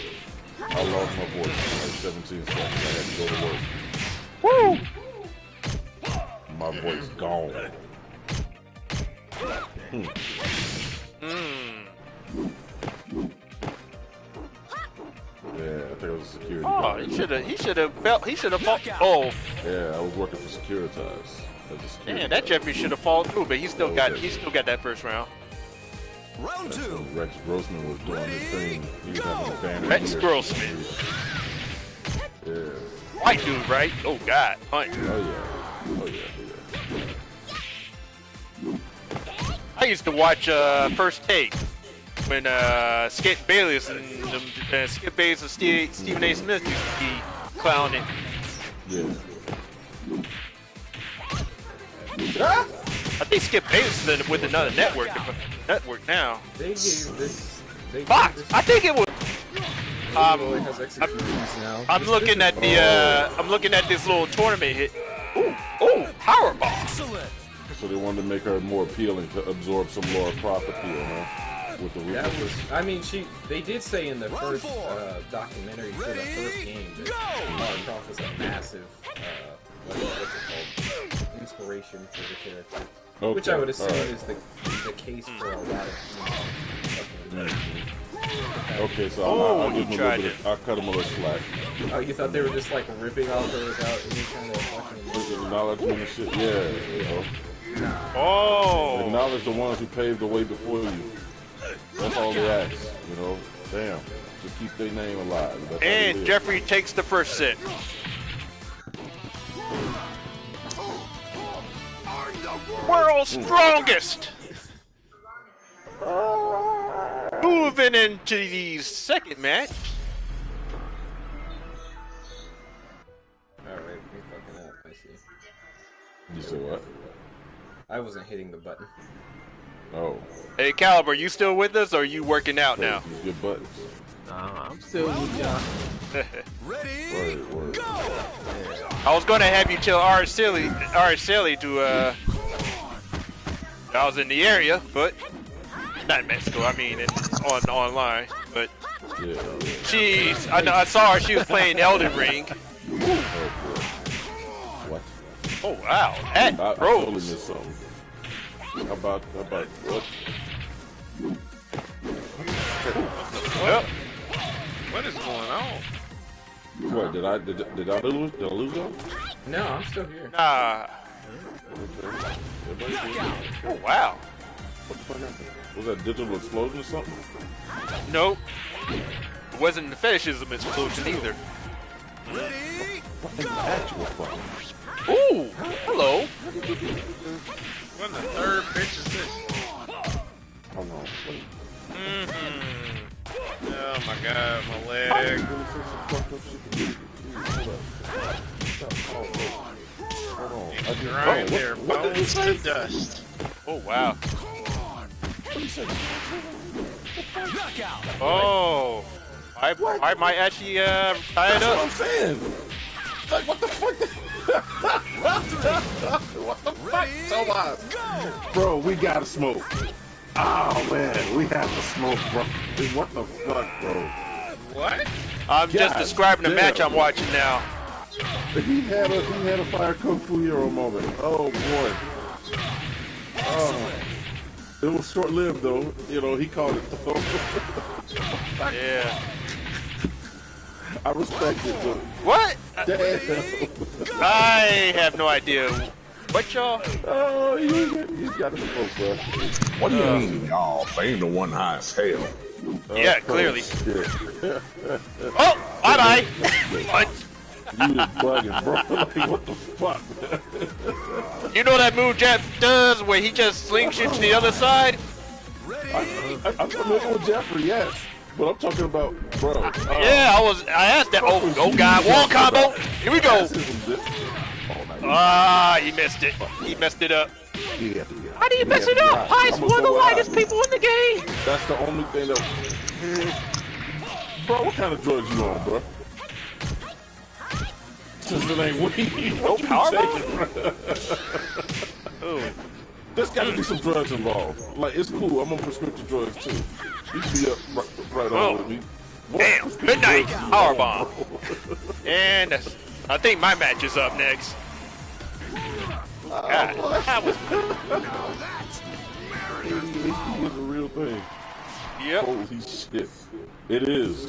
I lost my voice in like 17 seconds. I had to go to work. Woo! My voice gone. Yeah, I think it was a security Oh, guard. he should have fought. Oh, Yeah, I was working for Securitas as a security man, that guard. Jeffrey should have fallen through, but he still got that first round. Round That's two. when Rex Grossman was doing his thing. He was having a banner. Rex here. Grossman. Yeah. White dude, right? Oh God, punch. Oh yeah. I used to watch First Take when Skip Bayless and Skip Bayless and Stephen A. Smith used to be clowning. Yeah. I think Skip Bayless is with another network now. They gave this. They gave Fox. this I think it was. really has executions now. I'm looking at the. I'm looking at this little tournament hit. Ooh, Powerball. Excellent. So they wanted to make her more appealing to absorb some Laura Croft appeal, huh? With the That was. I mean, they did say in the Round first four. documentary for the Ready? first game that Go! Lara Croft was a massive, what's it called, inspiration for the character. Okay, Which I would assume alright. is the case for a lot of fucking. Okay, so Oh, I'll he give him a tried little bit. I'll cut him a little slack. Oh, you thought they were just like ripping off her without any kind of fucking. Acknowledgement and shit. Yeah, Oh. Acknowledge the ones who paved the way before you. That's all they ask, Damn. Just keep their name alive. That's all it And is. Jeffrey takes the first set. World's strongest. Moving into the second match. Alright, we fucking up, I see. You said what? I wasn't hitting the button. Oh, Hey, Caliber, you still with us or are you working out now? these good buttons. I'm still with y'all. Ready, Word. go! I was gonna have you tell Araceli to I was in the area, but not in Mexico. I mean, online. But I saw her. She was playing Elden Ring. What? Oh wow, that I totally rose. missed something. How about what? Well, What is going on? What did I lose? Did I lose them? No, I'm still here. nah. Okay. Everybody good? Oh wow. What the fuck happened? Was that digital explosion or something? Nope. It wasn't the fetishism explosion either. Ready, Fucking actual fucking. Ooh, hello. What in the third pitch is this? Hold on. Wait. Oh my god, my leg. Hold on. Grind their What did you bones say? to dust. Oh wow. What did you say? knockout! Oh. I might actually tie it That's what up. I'm saying. Like, what the fuck? What the fuck? Ready, So what? go! Bro, we gotta smoke. Oh man, we have to smoke, bro. Dude, what the fuck, bro? What? I'm just God describing the match damn. I'm watching now. He had a fire kung fu hero moment. Oh boy. Oh. It was short lived though. You know, he called it though. Yeah. I respect it, but What? damn. I have no idea. What y'all? Oh, you gotta smoke, bro. What do you mean, y'all? They ain't the one high as hell. Yeah, clearly. Shit. Oh, bye-bye. What? You was bugging, bro. Like, what the fuck? You know that move Jeff does where he just slingshoots to the other side? I'm familiar with Jeffrey, yes. But I'm talking about, bro. Yeah, I asked that. Oh God, wall combo. Here we go. Ah, he missed it. He messed it up. Yeah. How do you mess it up? Pi's one of the lightest people in the game. That's the only thing that. Bro, what kind of drugs you on, bro? Since it ain't weed. No What you power taking, bro? Oh, There's got to be some drugs involved. Like, it's cool. I'm on prescription drugs too. You can be up right on with me. What damn. prescription Good night. drugs you Powerbomb. on, And I think my match is up next. God, that was. ADHD is a real thing. Yep. Holy shit. It is.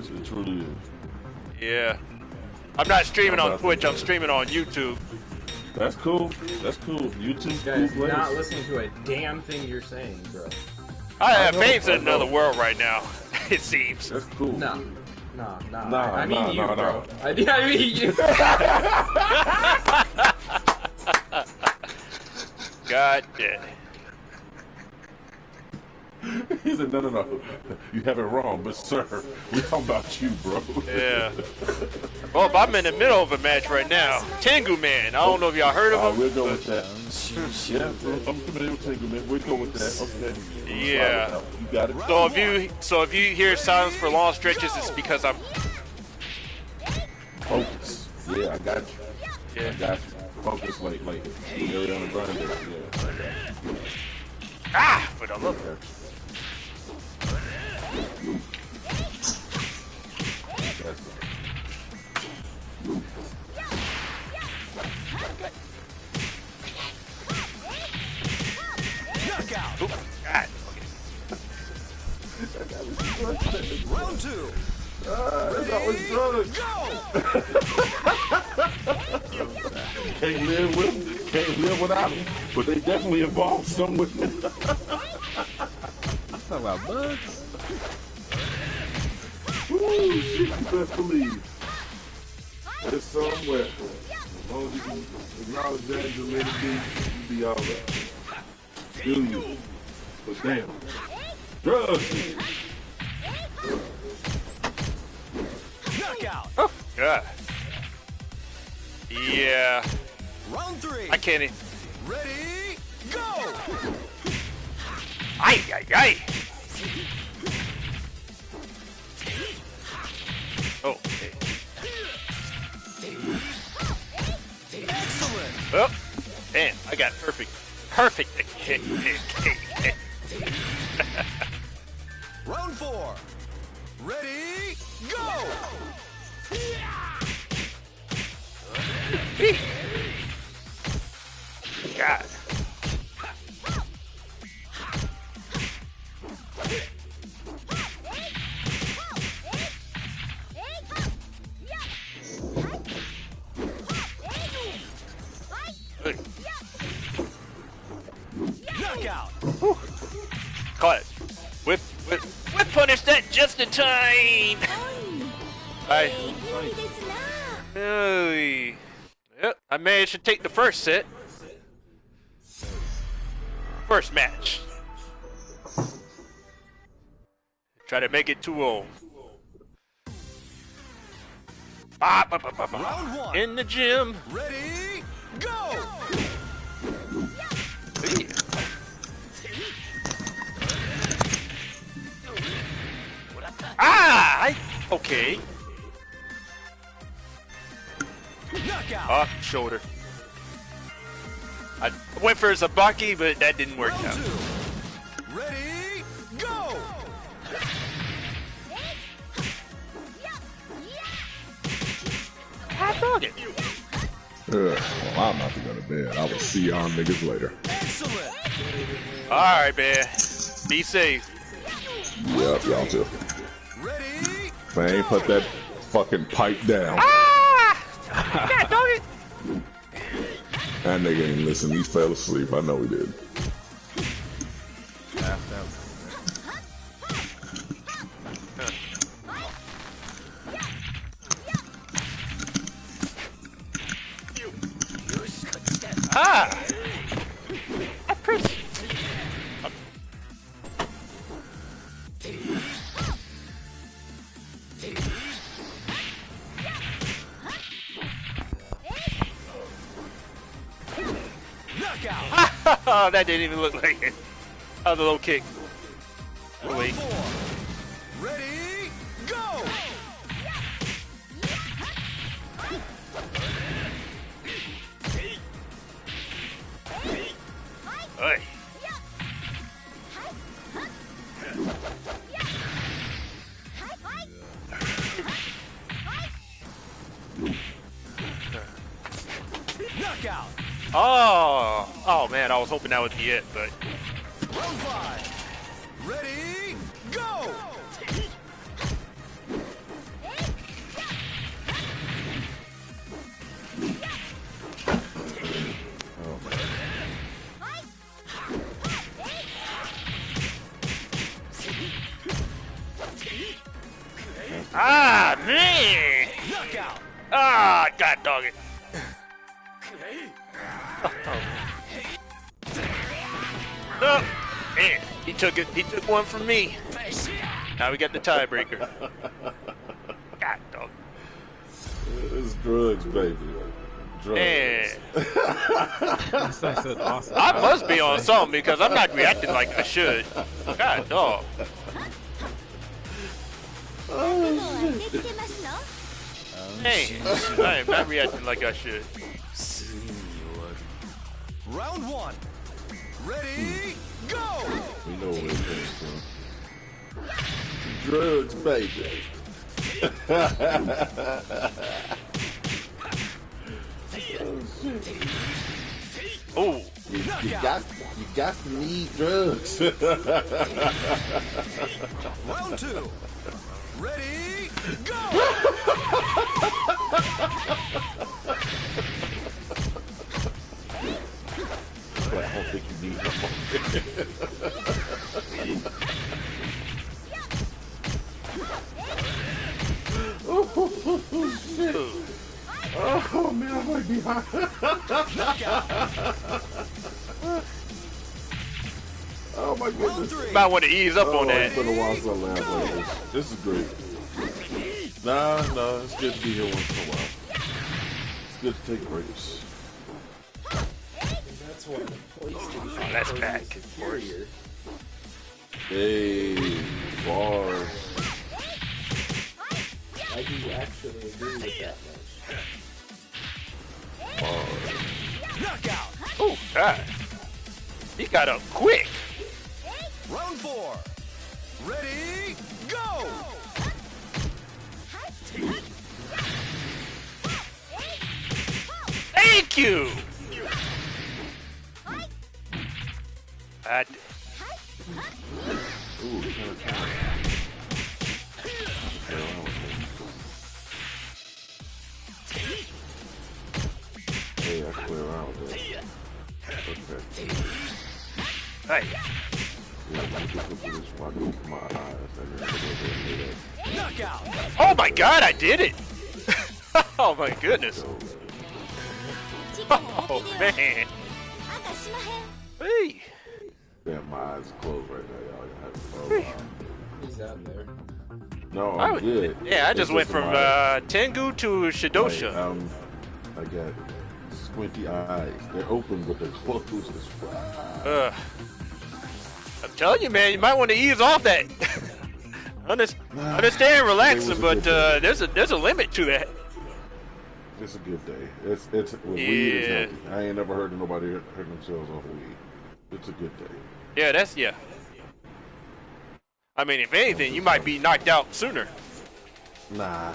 It truly is. Yeah. I'm not streaming on Twitch. I'm streaming on YouTube. That's cool. YouTube, This guy's cool place. not listening to a damn thing you're saying, bro. I have Fame's in I know. another world right now. It seems. That's cool. No. Nah, I mean nah, you, nah, bro. nah. I mean you. God damn. He said, no. You have it wrong, but sir, we talking about you, bro. Yeah. Well, I'm in the middle of a match right now. Tengu Man. I don't know if y'all heard of him. We'll go with that. Yeah, I'm familiar with Tango, man. We'll go with that. Okay. Yeah. You got it. So if you hear silence for long stretches, it's because I'm. Focus. Yeah, I got you. Yeah. I got you. Focus, like Ariana Grande. Yeah, I got you. Ah, for the love. Knockout! Oop, God. Round two! That's always drugs. Can't live with them. Can't live without them. But they definitely involve some with them. Talk about bugs. Woo, shit, you best believe. It's somewhere. As long as you can acknowledge that and let it be, you'll be all right. Do you? But damn. Drugs. Knockout! Oh, God. Yeah. Round three! I can't. Ready, go! Ay. Oh, okay. Oh, damn! I got perfect. Round 4. Ready, go! God. Knockout! Caught it. Whip punish that just in time. Yep, I managed to take the first set. First match. Try to make it 2-0. Round 1. In the gym. Ready, go! Okay. Knockout! Off shoulder. I went for a Sabaki, but that didn't work Round out. 2. Ready, go! Hot dog it. Well, I'm about to go to bed. I will see y'all niggas later. Excellent! Alright, man. Be safe. Yep, y'all too. Ready, If I ain't put that fucking pipe down. God dog it. That nigga ain't listen. He fell asleep. I know he did. I appreciate. knockout! Oh, that didn't even look like it. Oh, the low kick. Round Wait. 4. Ready, go! Hey. Knockout! Oh man, I was hoping that would be it, but Round 5. Ready, go! man! Knockout! God dog it. Oh, man, he took it. He took one from me. Now we got the tiebreaker. God dog. It's drugs, baby. Drugs. Man, That's awesome. I must be on something because I'm not reacting like I should. God dog. Man, I am not reacting like I should. Round 1. Ready, go! We know where it came from. Drugs, baby. Oh, You got to need drugs. Round 2. Ready, go! But I don't think you need no more. Oh man, I might be high. Oh my Round goodness. 3. might want to ease up on Oh, that. it's been a while since I laughed like this. This is great. Nah, it's good to be here once in a while. It's good to take breaks. That's why the PlayStation That's version back. is superior. Hey, bars. I do actually agree with that much. Bars. God. He got up quick. Round 4. Ready, go! Thank you. Ooh, counter. Hey, I play around with that. Okay. Hey. Yeah, I can put this one over my eyes and then put it in there. Knockout! Oh my God, I did it. Oh my goodness. Oh man. Hey. Damn, my eyes are closed right now, y'all. He's out there. No, I'm good. Yeah, I It's just went from Tengu to Shidosha. I got squinty eyes. They're open, but they're closed as fuck. I'm telling you, man, you might want to ease off that. Understand relaxing, but there's a limit to that. It's a good day. It's with weed is healthy. I ain't never heard of nobody hurt themselves off weed. It's a good day. Yeah. I mean, if anything, you might be knocked out sooner. Nah.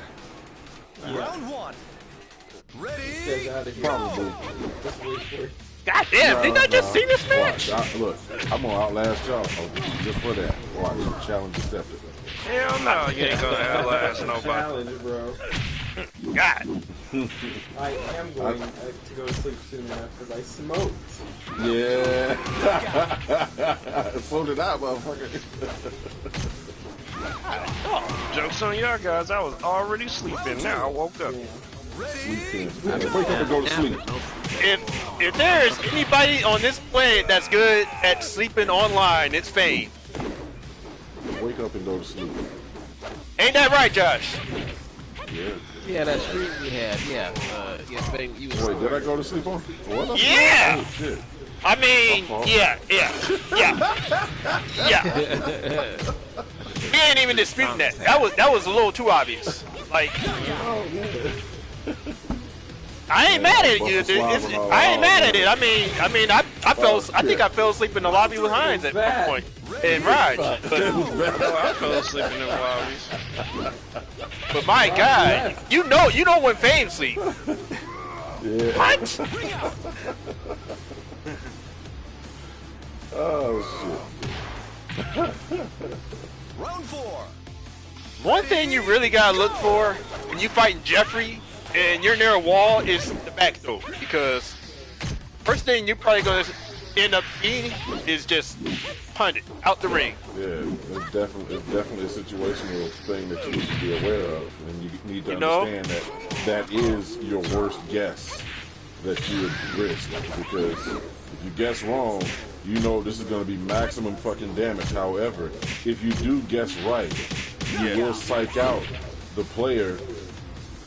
Round 1. Ready, Get out of here. Probably. Just wait for it. God damn, didn't I just see this match? Look, I'm gonna outlast y'all just for that. Watch, challenge accepted. Hell no, you ain't gonna outlast nobody. Challenge, bro. God. I am going to go to sleep soon enough because I smoked. Yeah. So did I, motherfucker. Oh, joke's on y'all guys. I was already sleeping. Now I woke up. Wake up and go to sleep. If there's anybody on this planet that's good at sleeping online, it's Fame. Wake up and go to sleep. Ain't that right, Josh? Yeah. Yeah, that stream we had. Yeah. Fame, you was Wait, did I go to sleep on? What? Yeah. Oh, shit. I mean, yeah. We ain't even disputing that. That was a little too obvious. Like, I ain't mad at you. I ain't mad at it. I mean, I think I fell asleep in the lobby with Hines at one point and Raj. But I fell asleep in the lobbies. But my God, you know when Fame sleep. Yeah. What? Oh shit. round 4. One thing you really gotta look for when you fighting Jeffrey and you're near a wall is the back door, because first thing you're probably gonna end up being is just punted out the ring. Yeah, it's definitely a situational thing that you need to be aware of, and you need to understand that is your worst guess that you would risk, because if you guess wrong, you know this is going to be maximum fucking damage. However, if you do guess right, you will psych out the player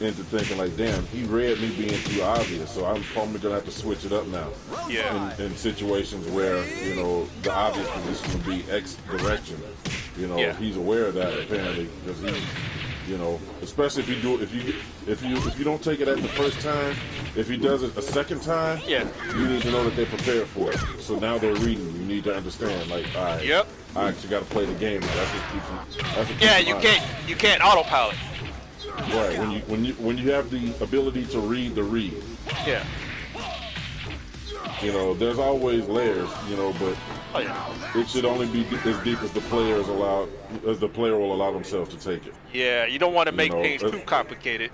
into thinking like, damn, he read me being too obvious, so I'm probably going to have to switch it up now. Yeah. In situations where, you know, the obvious position would be X direction. You know, he's aware of that apparently, because he, you know, especially if you don't take it at the first time, if he does it a second time, you need to know that they're prepared for it. So now they're reading. You need to understand, like, all right, I actually got to play the game. That's what keeps you can't autopilot. Right, when you have the ability to read the read. Yeah. You know, there's always layers, you know, but it should only be as deep as the player will allow themselves to take it. Yeah, you don't want to make things too complicated.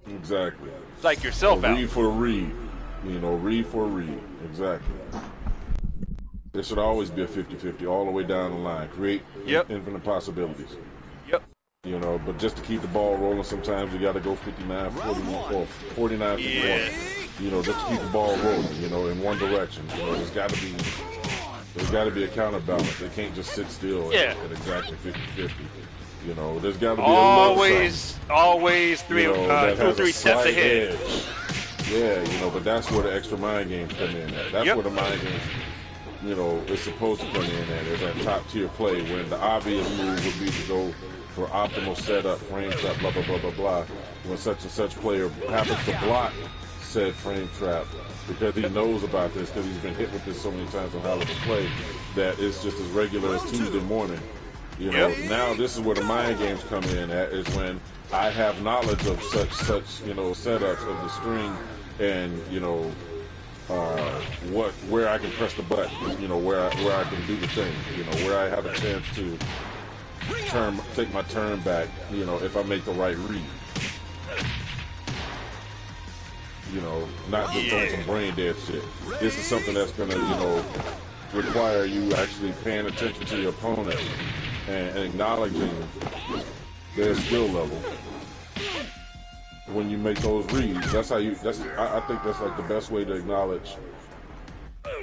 Exactly. Like yourself out. Read for a read. You know, read for a read. Exactly. There should always be a 50-50 all the way down the line. Create infinite possibilities. You know, but just to keep the ball rolling, sometimes you got to go 59, 41, or 49, 51. You know, just to keep the ball rolling, you know, in one direction. You know, there's got to be a counterbalance. They can't just sit still at exactly 50-50. You know, there's got to be always 2 or 3 steps ahead. Edge. Yeah, you know, but that's where the extra mind games come in at. That's where the mind games, you know, is supposed to come in at, is that top tier play when the obvious move would be to go for optimal setup, frame trap, blah, blah, blah, blah, blah. When such and such player happens to block said frame trap because he knows about this because he's been hit with this so many times on high level play that it's just as regular as Tuesday morning. You know, now this is where the mind games come in at, is when I have knowledge of such you know, setups of the string and, you know, where I can press the button, you know, where I can do the thing, you know, where I have a chance to take my turn back, you know, if I make the right read. You know, not just doing some brain dead shit. This is something that's gonna, you know, require you actually paying attention to your opponent and acknowledging their skill level when you make those reads. That's how you. I think that's like the best way to acknowledge,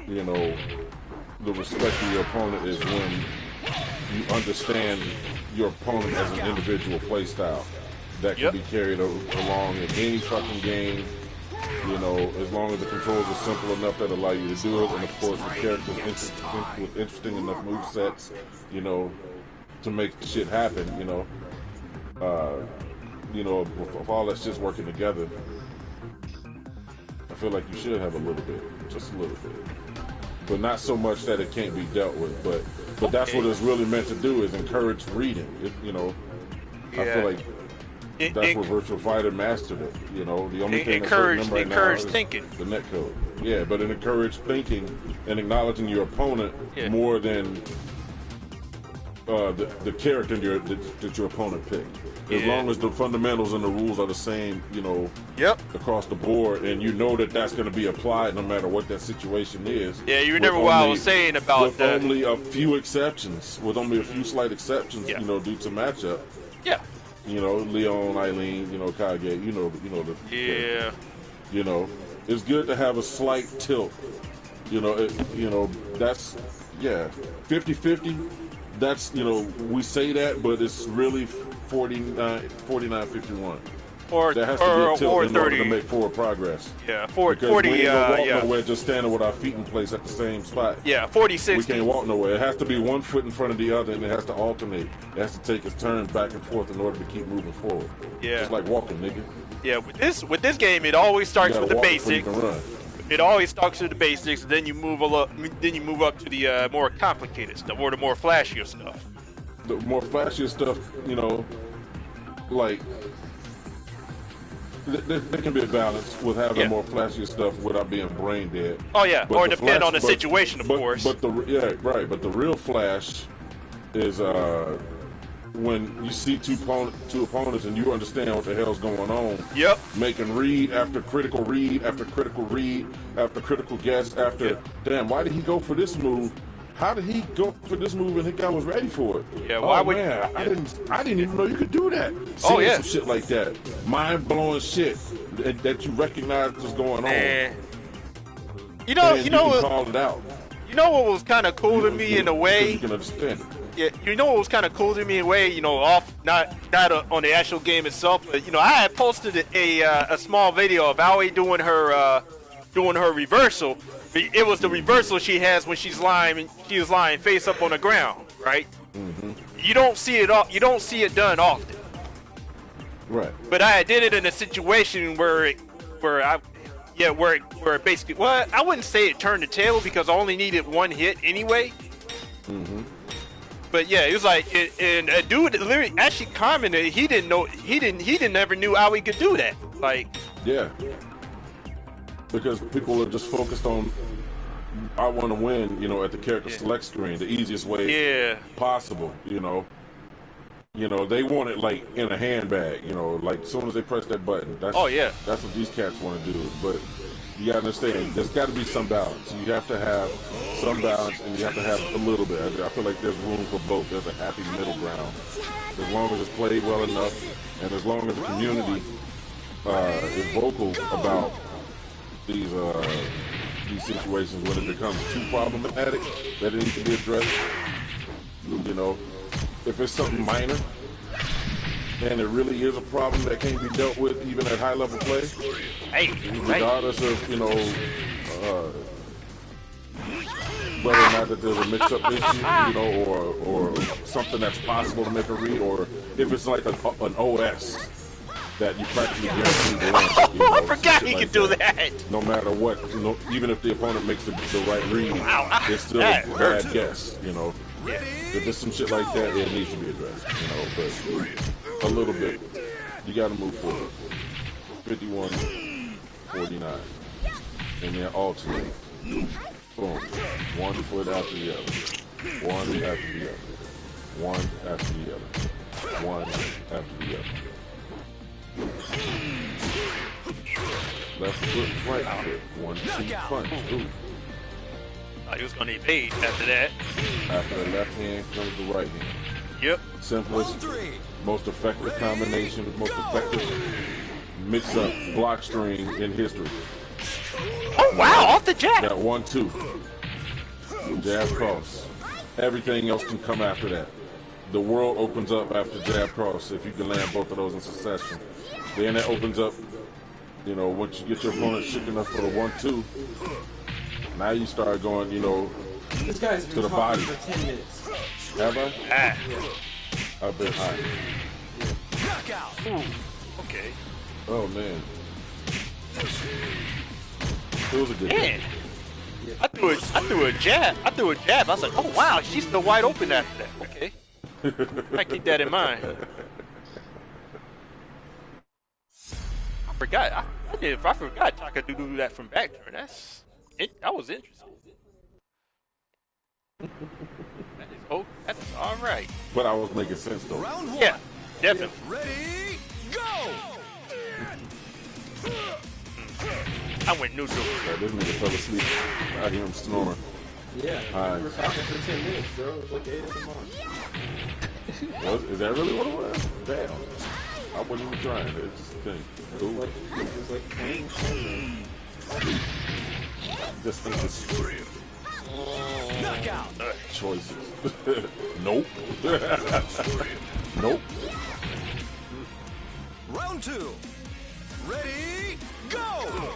you know, the respect of your opponent is when you understand your opponent as an individual play style that can be carried along in any fucking game. You know, as long as the controls are simple enough that allow you to do it, and of course the characters with interesting enough movesets, you know, to make shit happen. You know, with all that shit's working together, I feel like you should have a little bit, just a little bit, but not so much that it can't be dealt with. But that's what it's really meant to do, is encourage reading. You know, I feel like. That's where Virtua Fighter mastered it. You know, the only thing that's hurting them right now is thinking. The netcode. Yeah, but it encouraged thinking and acknowledging your opponent more than the character that your opponent picked. As long as the fundamentals and the rules are the same, you know, across the board, and you know that that's going to be applied no matter what that situation is. Yeah, you remember what I was saying about with only a few exceptions, with only a few slight exceptions, you know, due to matchup. Yeah. You know, Leon, Eileen, you know, Kage, you know the. Yeah. You know, it's good to have a slight tilt. You know, that's 50-50. That's, you know, we say that, but it's really 49-51. Or there has to be a tilt in order to make forward progress. Yeah, 40. We ain't gonna walk nowhere just standing with our feet in place at the same spot. Yeah, 40-60. We can't walk nowhere. It has to be one foot in front of the other, and it has to alternate. It has to take its turns back and forth in order to keep moving forward. Yeah, just like walking, nigga. Yeah, with this game, it always starts with the basics. It always starts with the basics, then you move up. Then you move up to the more complicated stuff, or the more flashier stuff. The more flashier stuff, you know, like. There can be a balance with having more flashy stuff without being brain dead. Oh yeah, or depend on the situation, of course. But the real flash is when you see two opponents and you understand what the hell's going on. Yep. Making read after critical read after critical read after critical guess after. Damn, why did he go for this move? How did he go for this move and the guy was ready for it? Yeah, why would I didn't even know you could do that. Some shit like that. Mind blowing shit that you recognize was going on. You know what, call it out. You know what was kind of cool to me in a way? You can understand it. Yeah, you know what was kind of cool to me in a way, you know, not on the actual game itself, but you know, I had posted a small video of Aoi doing her reversal. It was the reversal she has when she was lying face up on the ground, right? Mm-hmm. You don't see it done often. Right. But I did it in a situation where basically, well, I wouldn't say it turned the table because I only needed one hit anyway. Mm-hmm. But yeah, it was like, and a dude literally actually commented he never knew how he could do that. Like, yeah. Because people are just focused on, I want to win, you know, at the character select screen, the easiest way possible, you know. You know, they want it like in a handbag, you know, like as soon as they press that button. That's what these cats want to do. But you gotta understand, there's got to be some balance. You have to have some balance, and you have to have a little bit. I feel like there's room for both. There's a happy middle ground. As long as it's played well enough, and as long as the community is vocal about these situations when it becomes too problematic that it needs to be addressed. You know, if it's something minor and it really is a problem that can't be dealt with even at high level play, regardless of, you know, whether or not that there's a mix-up issue, you know, or something that's possible to make a read, or if it's like an OS that you practically guarantee the win. I forgot he could do that. No matter what, even if the opponent makes the right read, it's still a bad guess. If there's some shit like that, it needs to be addressed. But a little bit, you got to move forward. 51-49, and then alternate. Boom, one foot after the other, one after the other, one after the other, one after the other. Left foot, right foot. 1-2 punch. Ooh. He was gonna evade after that. After the left hand comes the right hand. Yep. Simplest, most effective combination, most effective mix-up block string in history. Oh wow! Off the jab. That 1-2. Jab cross. Everything else can come after that. The world opens up after jab cross if you can land both of those in succession. Then it opens up, once you get your opponent shook enough for the 1-2, now you start going, this guy's been to the talking body. for 10 minutes. Have I? Ah. I've been high. Okay. Oh, man. It was a good Man. game. I threw a jab. I was like, oh wow, she's still wide open after that. Okay. I keep that in mind. I forgot. I forgot Taka could do that from back turn. That was interesting. That's all right. But I was making sense though. Round 1. Yeah, definitely. Ready, go! I went neutral. This nigga fell asleep. I hear him snoring. Yeah, Alright. we were talking for 10 minutes, bro. It was like 8 in the morning. Is that really what it was? Damn. I wasn't even trying. It's just a thing. It was like playing something. Just think it's Knockout! choices. Nope. Nope. Round 2. Ready, go!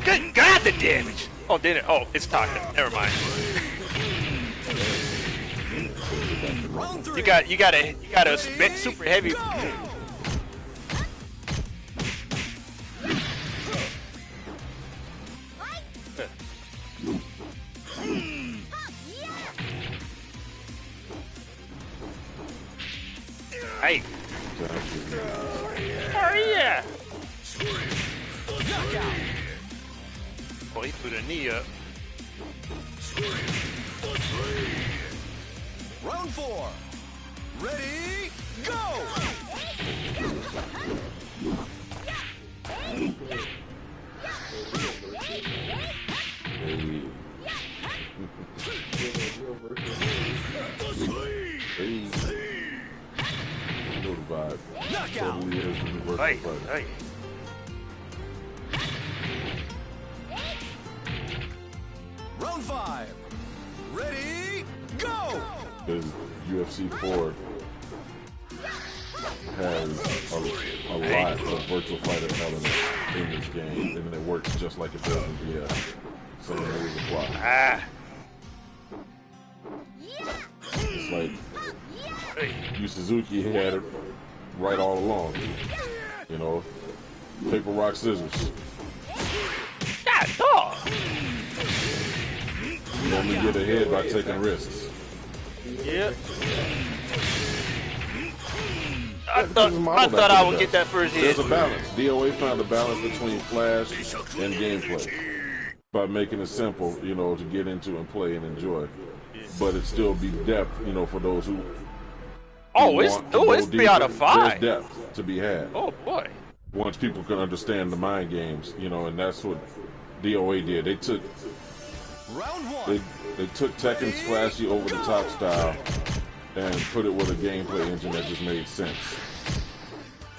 Good God, the damage! Oh, did it? Oh, it's Taka. Never mind. Round 3. You got a super heavy. Hey. Oh yeah. Oh, he put a knee up. Round 4. Ready, go! Knockout! Hey, hey. Round 5. Ready, go! Because UFC 4 has a lot of Virtua Fighter elements in this game, and it works just like it does in BS. So it always apply. Ah. It's like Yu Suzuki had it right all along. Paper, rock, scissors. God, dog. You only get ahead by taking risks. Yep. I thought I would get that first hit. There's a balance. DOA found a balance between flash and gameplay by making it simple, to get into and play and enjoy. But it still be depth, for those who. It's 3 out of 5. There's depth to be had. Oh boy. Once people can understand the mind games, and that's what DOA did. They took Round 1. they took Tekken's flashy over the top style and put it with a gameplay engine that just made sense.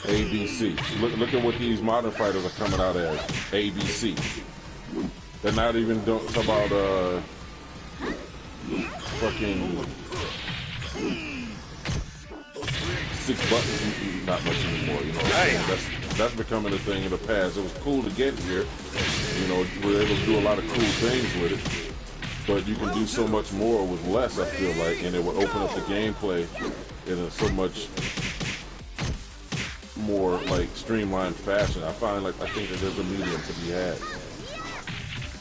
ABC. Look at what these modern fighters are coming out as. ABC. They're not even talking about fucking 6 buttons, not much anymore. You know, that's becoming a thing in the past. It was cool to get here. You know, we were able to do a lot of cool things with it. But you can do so much more with less, I feel like, and it would open up the gameplay in a so much more like streamlined fashion. I think that there's a medium to be had.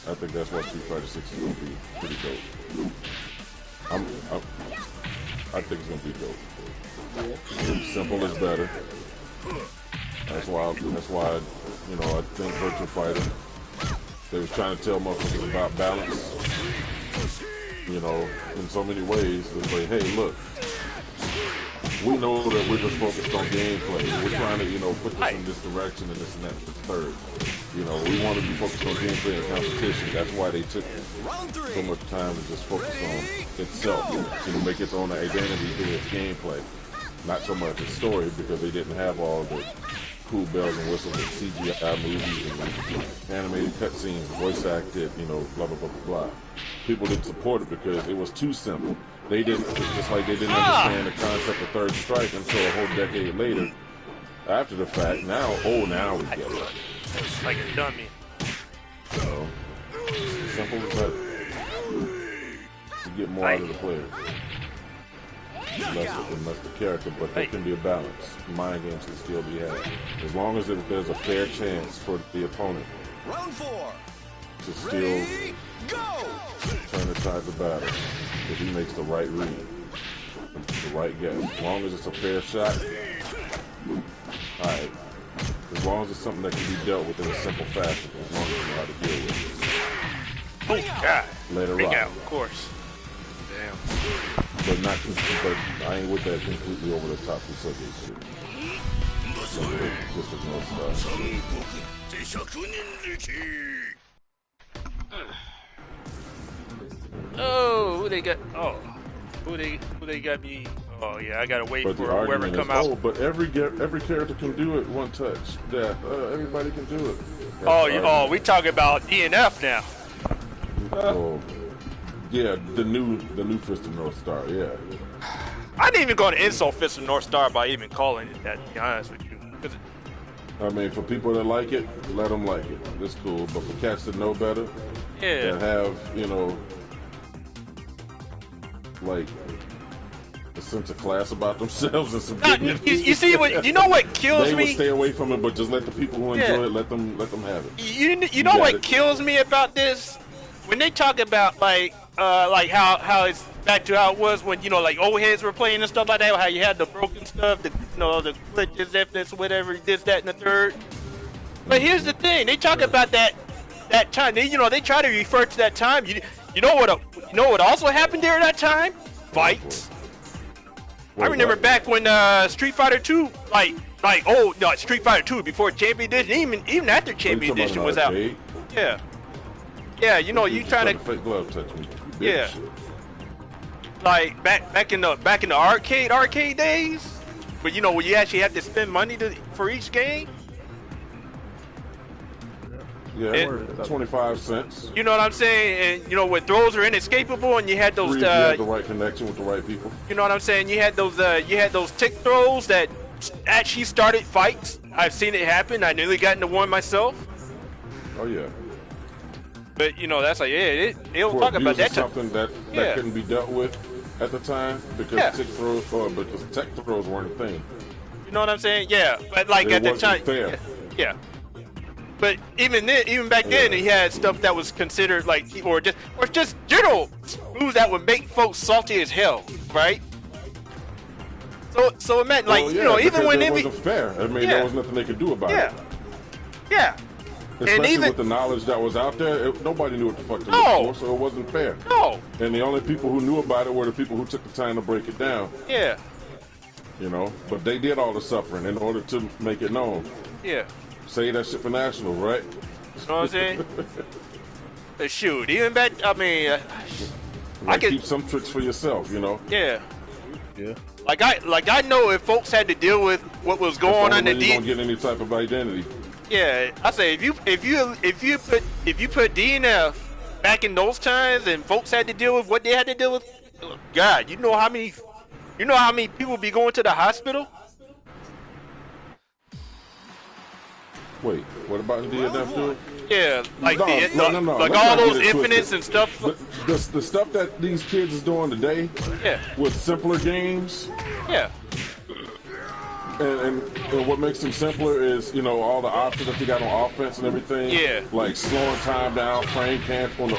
I think that's why Street Fighter 6 is gonna be pretty dope. I think it's gonna be dope. Simple is better. That's why you know, I think Virtua Fighter, they was trying to tell motherfuckers about balance. You know, in so many ways. It's like, hey, look, we know that we're just focused on gameplay. We're trying to, you know, put this in this direction and this and that, the third. You know, we want to be focused on gameplay and competition. That's why they took so much time to just focus on itself, to make its own identity through its gameplay. Not so much its story, because they didn't have all the cool bells and whistles of CGI movies and animated cutscenes, voice acted, you know, blah, blah, blah, blah, blah. People didn't support it because it was too simple. They didn't, just like they didn't understand the concept of Third Strike until a whole decade later. After the fact, now we get it. Like a dummy. So, simple as that. To get more out of the player. Less the character, but there can be a balance. Mind games can still be had. As long as there's a fair chance for the opponent to still turn the tides of battle if he makes the right read, the right guess. As long as it's a fair shot, alright. As long as it's something that can be dealt with in a simple fashion, as long as you know how to deal with it. Oh God! Let it Big rock. out, of course. Damn. But I ain't with that completely over the top Usagi shit. Just ignore stuff. Oh, who they got? Oh, who they got me? Oh yeah, I gotta wait But for the whoever argument come is, out. oh, but every character can do it one touch. Yeah, everybody can do it. Oh, we talking about DNF now. Oh, yeah, the new Fist of North Star. Yeah. I didn't even go to insult Fist of North Star by even calling it that, to be honest with you. I mean, for people that like it, let them like it. It's cool. But for cats that know better, yeah, that have, you know, like a sense of class about themselves and some dignity. You see what? You know what kills they me? Would stay away from it, but just let the people who enjoy it, let them have it. You know what kills me about this? When they talk about like how it's back to how it was when, you know, like old heads were playing and stuff like that, how you had the broken stuff, the, you know, the glitches, evidence, whatever, this, that, and the third. But here's the thing: they talk about that time. They, you know, they try to refer to that time. You know what also happened during that time? Fights. I remember back when Street Fighter 2, Street Fighter 2 before Champion Edition, even after Champion Edition was out. Yeah, you know, you trying to fake glove touch me. Yeah. Like back in the arcade days, but you know, where you actually have to spend money for each game. Yeah, 25 cents. You know what I'm saying? And you know, when throws are inescapable, and you had those. You had the right connection with the right people. You know what I'm saying? You had those tick throws that actually started fights. I've seen it happen. I nearly got into one myself. Oh yeah. But you know, that's like, yeah, they don't talk about that. Something that couldn't be dealt with at the time because tick throws, or because tech throws weren't a thing. You know what I'm saying? Yeah, but like it at the wasn't time, fair. Yeah. But even back then, he had stuff that was considered like, or just general moves that would make folks salty as hell, right? So it meant like, you know, even when it wasn't fair. I mean, there was nothing they could do about it. Yeah. Especially with the knowledge that was out there, nobody knew what the fuck to look for, so it wasn't fair. No. And the only people who knew about it were the people who took the time to break it down. Yeah. You know, but they did all the suffering in order to make it known. Yeah. Say that shit for national, right? You know what I'm saying? Shoot, even back, I mean, I can keep some tricks for yourself, you know. Yeah. Like I know if folks had to deal with what was going on, you don't get any type of identity. Yeah, I say if you put DNF back in those times and folks had to deal with what they had to deal with, God, you know how many You know how many people be going to the hospital? Wait, what about in DNF dude? Yeah, like No, like let's all not get those it infinites twisted. and stuff. The stuff that these kids is doing today Yeah, with simpler games, yeah, and what makes them simpler is, you know, all the options that you got on offense and everything. Yeah. Like slowing time down, frame cancel, you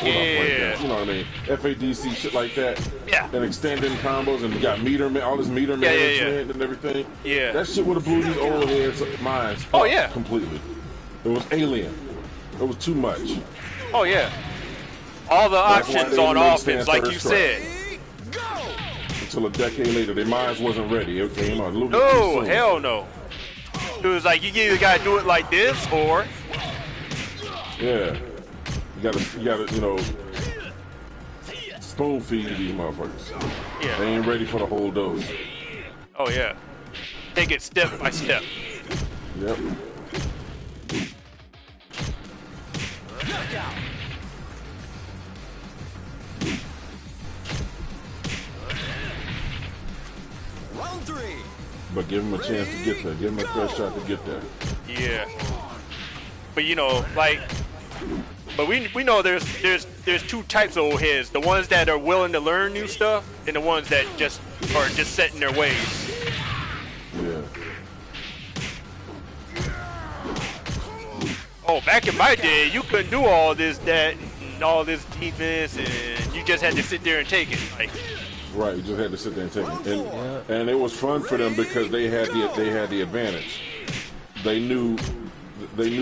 know what I mean? FADC, shit like that. Yeah. And extending combos, and you got all this meter management and everything. Yeah. That shit would have blew these old heads' minds Oh, up yeah. completely. It was alien. It was too much. Oh yeah. All the That's why options they on didn't understand offense, like third you strike. said. Until a decade later, their minds wasn't ready. It came out a little bit No, too soon. hell no. It was like you either gotta do it like this or Yeah. You gotta, you know, spoon feed these motherfuckers. yeah. They ain't ready for the whole dose. Oh yeah. Take it step by step. Yep. Round 3. But give them a chance to get there. Give them a fair shot to get there. Yeah. But you know, like, but we know there's two types of old heads: the ones that are willing to learn new stuff, and the ones that just are just set in their ways. Yeah. Oh, back in my day, you couldn't do all this, that, and all this defense, and you just had to sit there and take it. Like, Right, you just had to sit there and take it. And it was fun for them because they had the advantage. They knew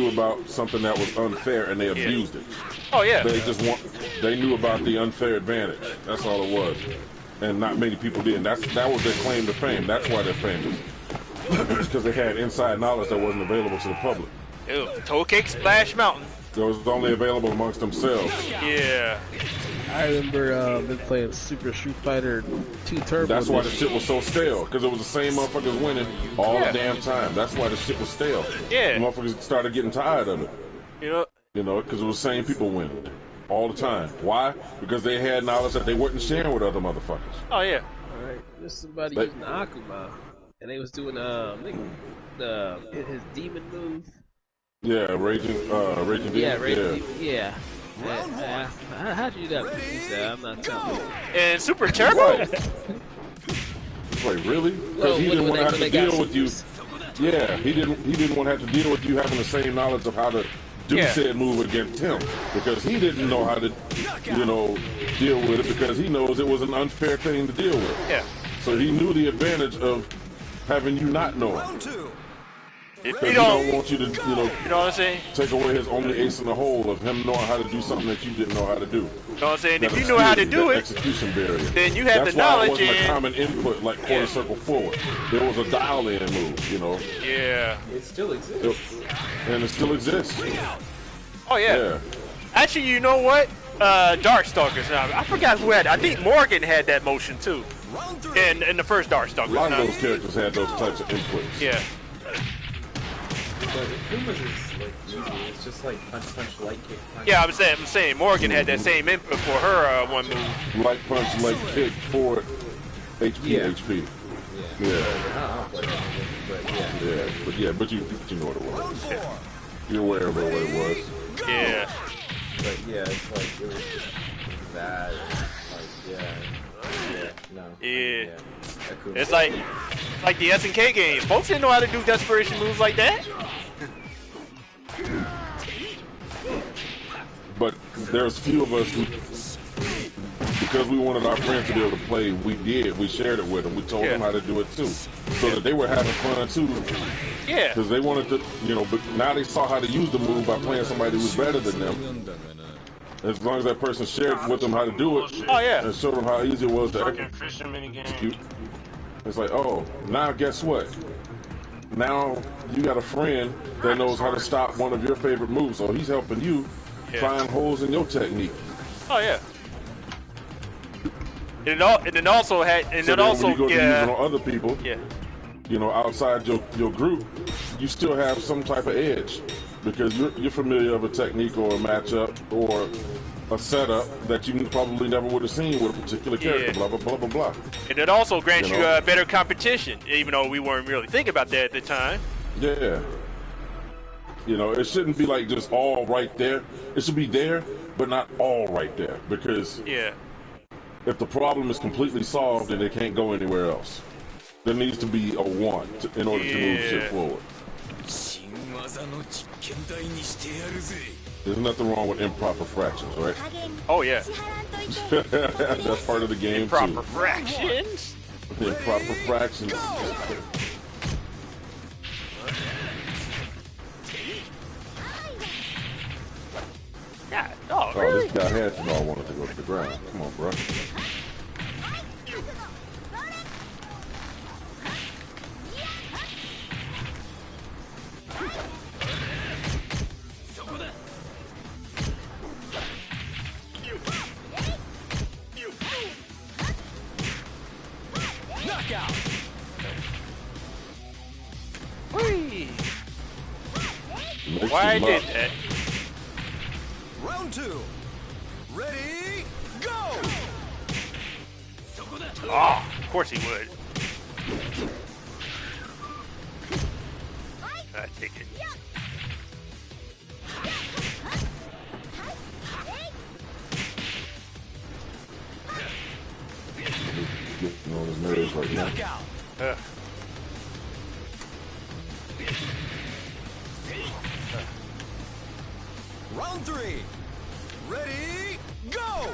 about something that was unfair and they abused it. oh yeah, They knew about the unfair advantage. That's all it was. And not many people did. That was their claim to fame. That's why they're famous. It's because they had inside knowledge that wasn't available to the public. ew, toe cake splash mountain. It was only available amongst themselves. Yeah, I remember been playing Super Street Fighter 2 Turbo. That's why the shit was so stale, because it was the same motherfuckers winning all the damn time. That's why the shit was stale. Yeah. The motherfuckers started getting tired of it. you know, Because it was the same people winning all the time. Why? Because they had knowledge that they weren't sharing with other motherfuckers. oh yeah, Alright, there's somebody They- using Akuma, and they was doing his demon move. Yeah, Raging Demon. Yeah, Yeah. yeah. How'd you do that? He said, I'm not telling you. and Super Turbo. Wait, really? Well, Because he didn't when want to have they to got deal with you. supers. Yeah, he didn't want to have to deal with you having the same knowledge of how to do Yeah. said move against him, because he didn't know how to, deal with it, because he knows it was an unfair thing to deal with. Yeah, So he knew the advantage of having you not know it. Round 2. if Because you he don't, don't want you to, you know what I'm saying? take away his only ace in the hole of him knowing how to do something that you didn't know how to do. You know what I'm saying? If That you knew how to obscurity, do that it, execution barrier. then you have That's the why it knowledge wasn't a and common input like quarter circle forward. There was a dial-in move, yeah. It still exists. and it still exists. Oh yeah. Yeah. Actually, you know what? Darkstalkers. I forgot who had. I think Morgan had that motion too. Round 3. In the first A Darkstalkers. lot of those characters had those types of inputs. Yeah. But Akuma's is like easy. It's just like punch, light kick, punch. Yeah, I'm saying Morgan had that same input for her one move. Light punch, leg kick, forward, HP, Yeah. HP. Yeah. Yeah. I'll play it, but yeah. But you know what it was. Round 4. You're aware of what it was. Yeah. But yeah, it's like it was just that. No. Yeah. Akuma. It's like the SNK games. Folks didn't know how to do desperation moves like that. But there's few of us who, because we wanted our friends to be able to play, we shared it with them. We told them how to do it too. So that they were having fun too. Yeah. Because they wanted to, but now they saw how to use the move by playing somebody who's better than them. As long as that person shared with them how to do it, Oh yeah. and showed them how easy it was to Fucking fishing minigame. execute, it's like, oh, now guess what? Now you got a friend that knows how to stop one of your favorite moves, so he's helping you find holes in your technique. Oh yeah. And then also So then when you go to use it on other people, yeah. Outside your group, you still have some type of edge because you're familiar of a technique or a matchup or a setup that you probably never would have seen with a particular character. Blah blah blah blah blah. And it also grants you better competition, even though we weren't really thinking about that at the time. Yeah. You know, it shouldn't be like just all right there. It should be there, but not all right there, because if the problem is completely solved, then it can't go anywhere else. There needs to be a one in order to move shit forward. There's nothing wrong with improper fractions, right? Oh yeah. That's part of the game improper too. Fractions? Improper fractions. Yeah, oh, really? This guy had to know I wanted to go to the ground. Come on, bro. Knockout. Whee! Why I did that? Round 2. Ready, go! Oh, of course he would. I take it. Getting on his nerves right now. Round 3. Ready, go!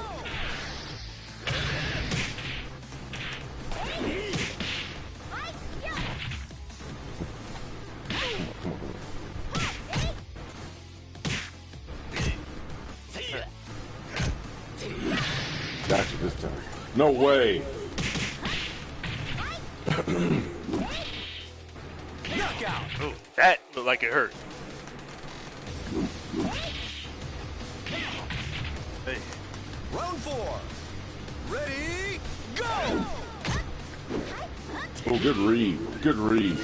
Gotcha this time. No way. Knockout. Ooh, that looked like it hurt. Hey. Round 4. Ready, go! Oh, good read. Good read.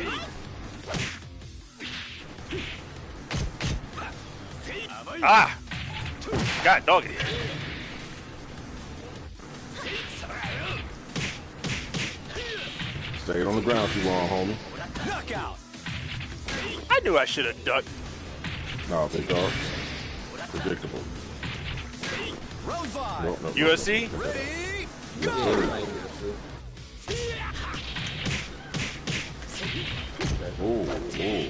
Ah! God dog it. Stayed on the ground too long, homie. Knockout. I knew I should have ducked. No, big dog. Predictable. Round 5. No, USC? Ready, Yes, go! sir. Oh, oh.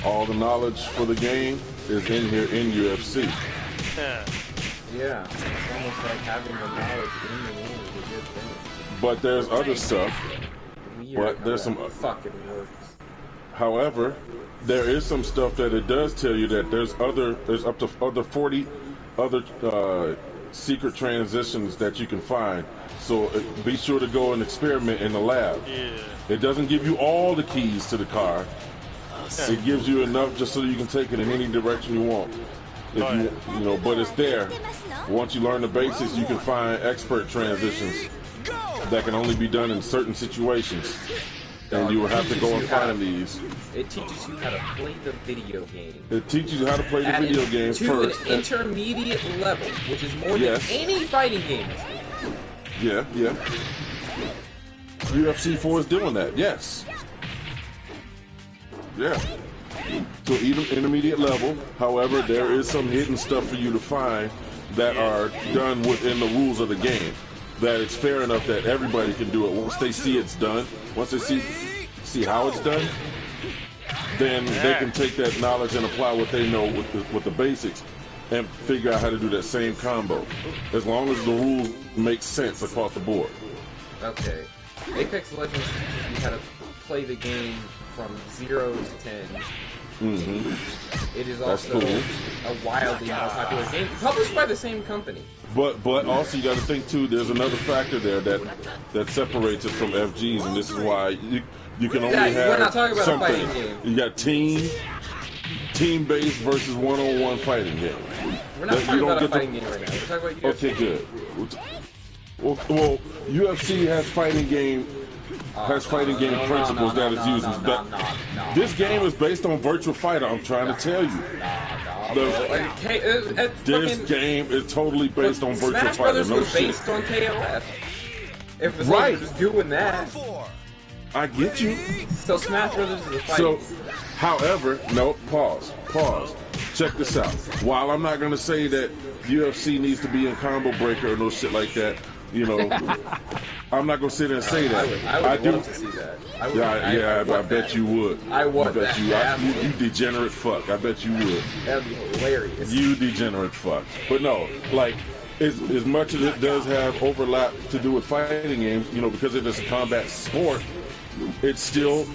All the knowledge for the game is in here in UFC. Yeah, it's almost like having the knowledge in the game is a good thing. But there's other stuff. Weird But there's how some. that fucking works. However, there is some stuff that it does tell you that there's up to other 40 other secret transitions that you can find. So be sure to go and experiment in the lab. Yeah. It doesn't give you all the keys to the car. It gives you enough just so you can take it in any direction you want. You know, but it's there. Once you learn the basics, you can find expert transitions that can only be done in certain situations. And you will have to go and find these. It teaches you how to play the video game. It teaches you how to play the video games first. To an intermediate level, which is more than any fighting game. Yeah, yeah. UFC 4 is doing that, yes. Yeah. To an intermediate level. However, there is some hidden stuff for you to find that are done within the rules of the game. That it's fair enough that everybody can do it. Once they see it's done, once they see how it's done, then they can take that knowledge and apply what they know with the basics and figure out how to do that same combo. As long as the rules make sense across the board. Okay. Apex Legends teaches you how to play the game from 0 to 10. Mm-hmm. It is That's also cool. a wildly more popular game, published by the same company. But also you got to think too. There's another factor there that separates it from FGs, and this is why you can only have we're not talking about something. a fighting game. You got team-based versus one-on-one fighting game. We're not talking about a fighting game right now. We're talking about UFC. Okay, good. Well, UFC has fighting game has fighting game principles that it's using. This game is based on Virtua Fighter. I'm trying to tell you. This game is totally based on Virtua Smash Fighter. Brothers No was shit. based on KOF. If it's Right. just doing that, I get you. so Smash Brothers is a fight. So, however, no, pause. Check this out. While I'm not going to say that UFC needs to be in Combo Breaker or no shit like that, you know, I'm not going to sit there and say that. I would love to see that. I bet you would. I want bet that. you degenerate fuck. I bet you would. That'd be hilarious. You degenerate fuck. But no, like, as much as it does have overlap to do with fighting games, you know, because it is a combat sport, it's still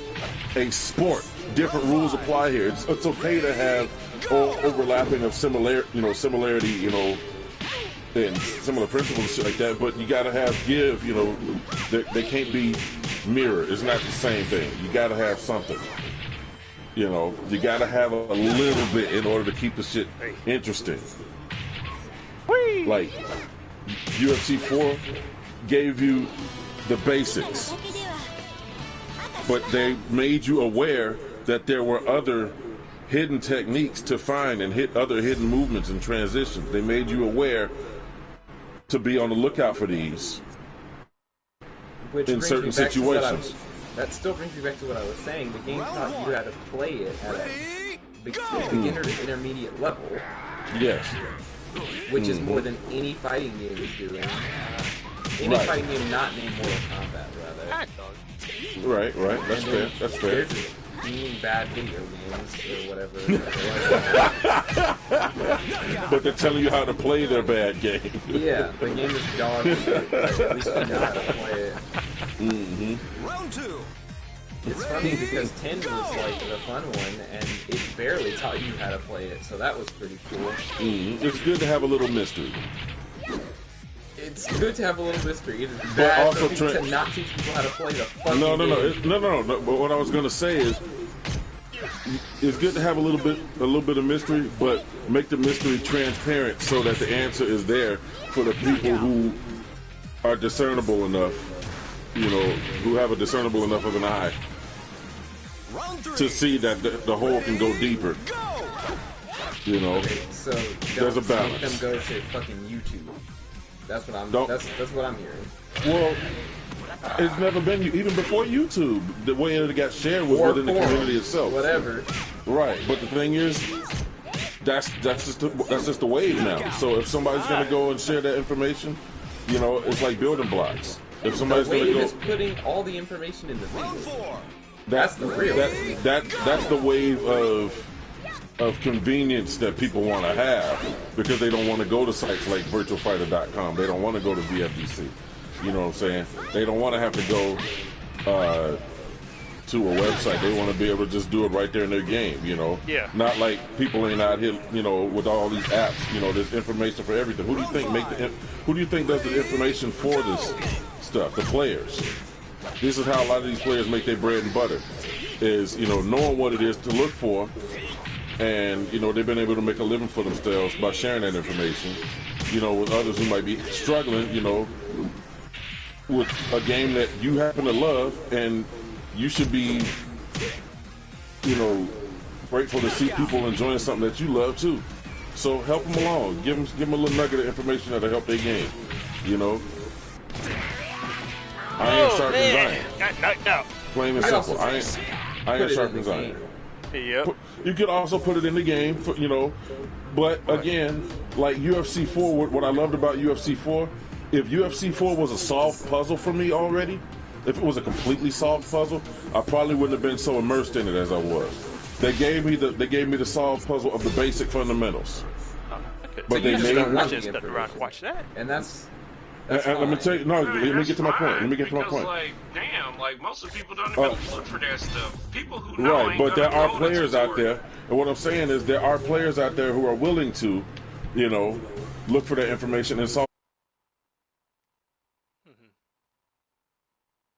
a sport. Different rules apply here. It's okay to have overlapping of similarity, you know, and similar principles and shit like that, but you gotta have give, you know, they can't be mirror. It's not the same thing. You gotta have something. You know, you gotta have a little bit in order to keep the shit interesting. Like, UFC 4 gave you the basics, but they made you aware that there were other hidden techniques to find and hit other hidden movements and transitions. They made you aware to be on the lookout for these in certain situations. That still brings me back to what I was saying. The game taught you how to play it at a beginner to intermediate level. Yes. Which is more than any fighting game is doing. Any fighting game not named Mortal Kombat, rather. Right. That's fair. That's fair. Being bad video games or whatever. But they're telling you how to play their bad game. Yeah, the game is dog shit. Like, at least you know how to play it. Round 2. It's funny because 10 was like the fun one, and it barely taught you how to play it, so that was pretty cool. It's good to have a little mystery. It's good to have a little mystery. It is But bad also to not teach people how to play the fucking No. game. No. But what I was gonna say is, it's good to have a little bit of mystery, but make the mystery transparent so that the answer is there for the people who are discernible enough, you know, who have a discernible enough of an eye to see that the hole can go deeper. You know, So there's a don't balance. make them go to fucking YouTube. That's what I'm. That's what I'm hearing. Well, it's never been even before YouTube. The way it got shared was within the community itself. Whatever. Right, but the thing is, that's just the wave now. So if somebody's gonna go and share that information, you know, it's like building blocks. If somebody's the gonna wave go, is putting all the information in the video. that's the real. That's the wave of convenience that people want to have, because they don't want to go to sites like virtualfighter.com. They don't want to go to VFDC. You know what I'm saying? They don't want to have to go to a website. They want to be able to just do it right there in their game, you know? Yeah. Not like people ain't out here, you know, with all these apps, you know, there's information for everything. Who do you think does the information for this stuff? The players. This is how a lot of these players make their bread and butter, is, you know, knowing what it is to look for. And, you know, they've been able to make a living for themselves by sharing that information, you know, with others who might be struggling, you know, with a game that you happen to love, and you should be, you know, grateful to see people enjoying something that you love too. So help them along. Give them a little nugget of information that'll help their game, you know. Iron sharpens iron. No. Plain and simple. Iron sharpens iron. Yep. You could also put it in the game, for, you know, but again, like UFC 4, what I loved about UFC 4, if UFC 4 was a solved puzzle for me already, if it was a completely solved puzzle, I probably wouldn't have been so immersed in it as I was. They gave me the solved puzzle of the basic fundamentals. But they made I just stepped around and watched that. And that's and let me tell you, no, let me get to my point. Let me get to my point. Like, damn, like most of the people don't even look for that stuff. People who know Right, ain't but there gonna are go to players out tutorial. there, and what I'm saying is there are players out there who are willing to, you know, look for that information and solve.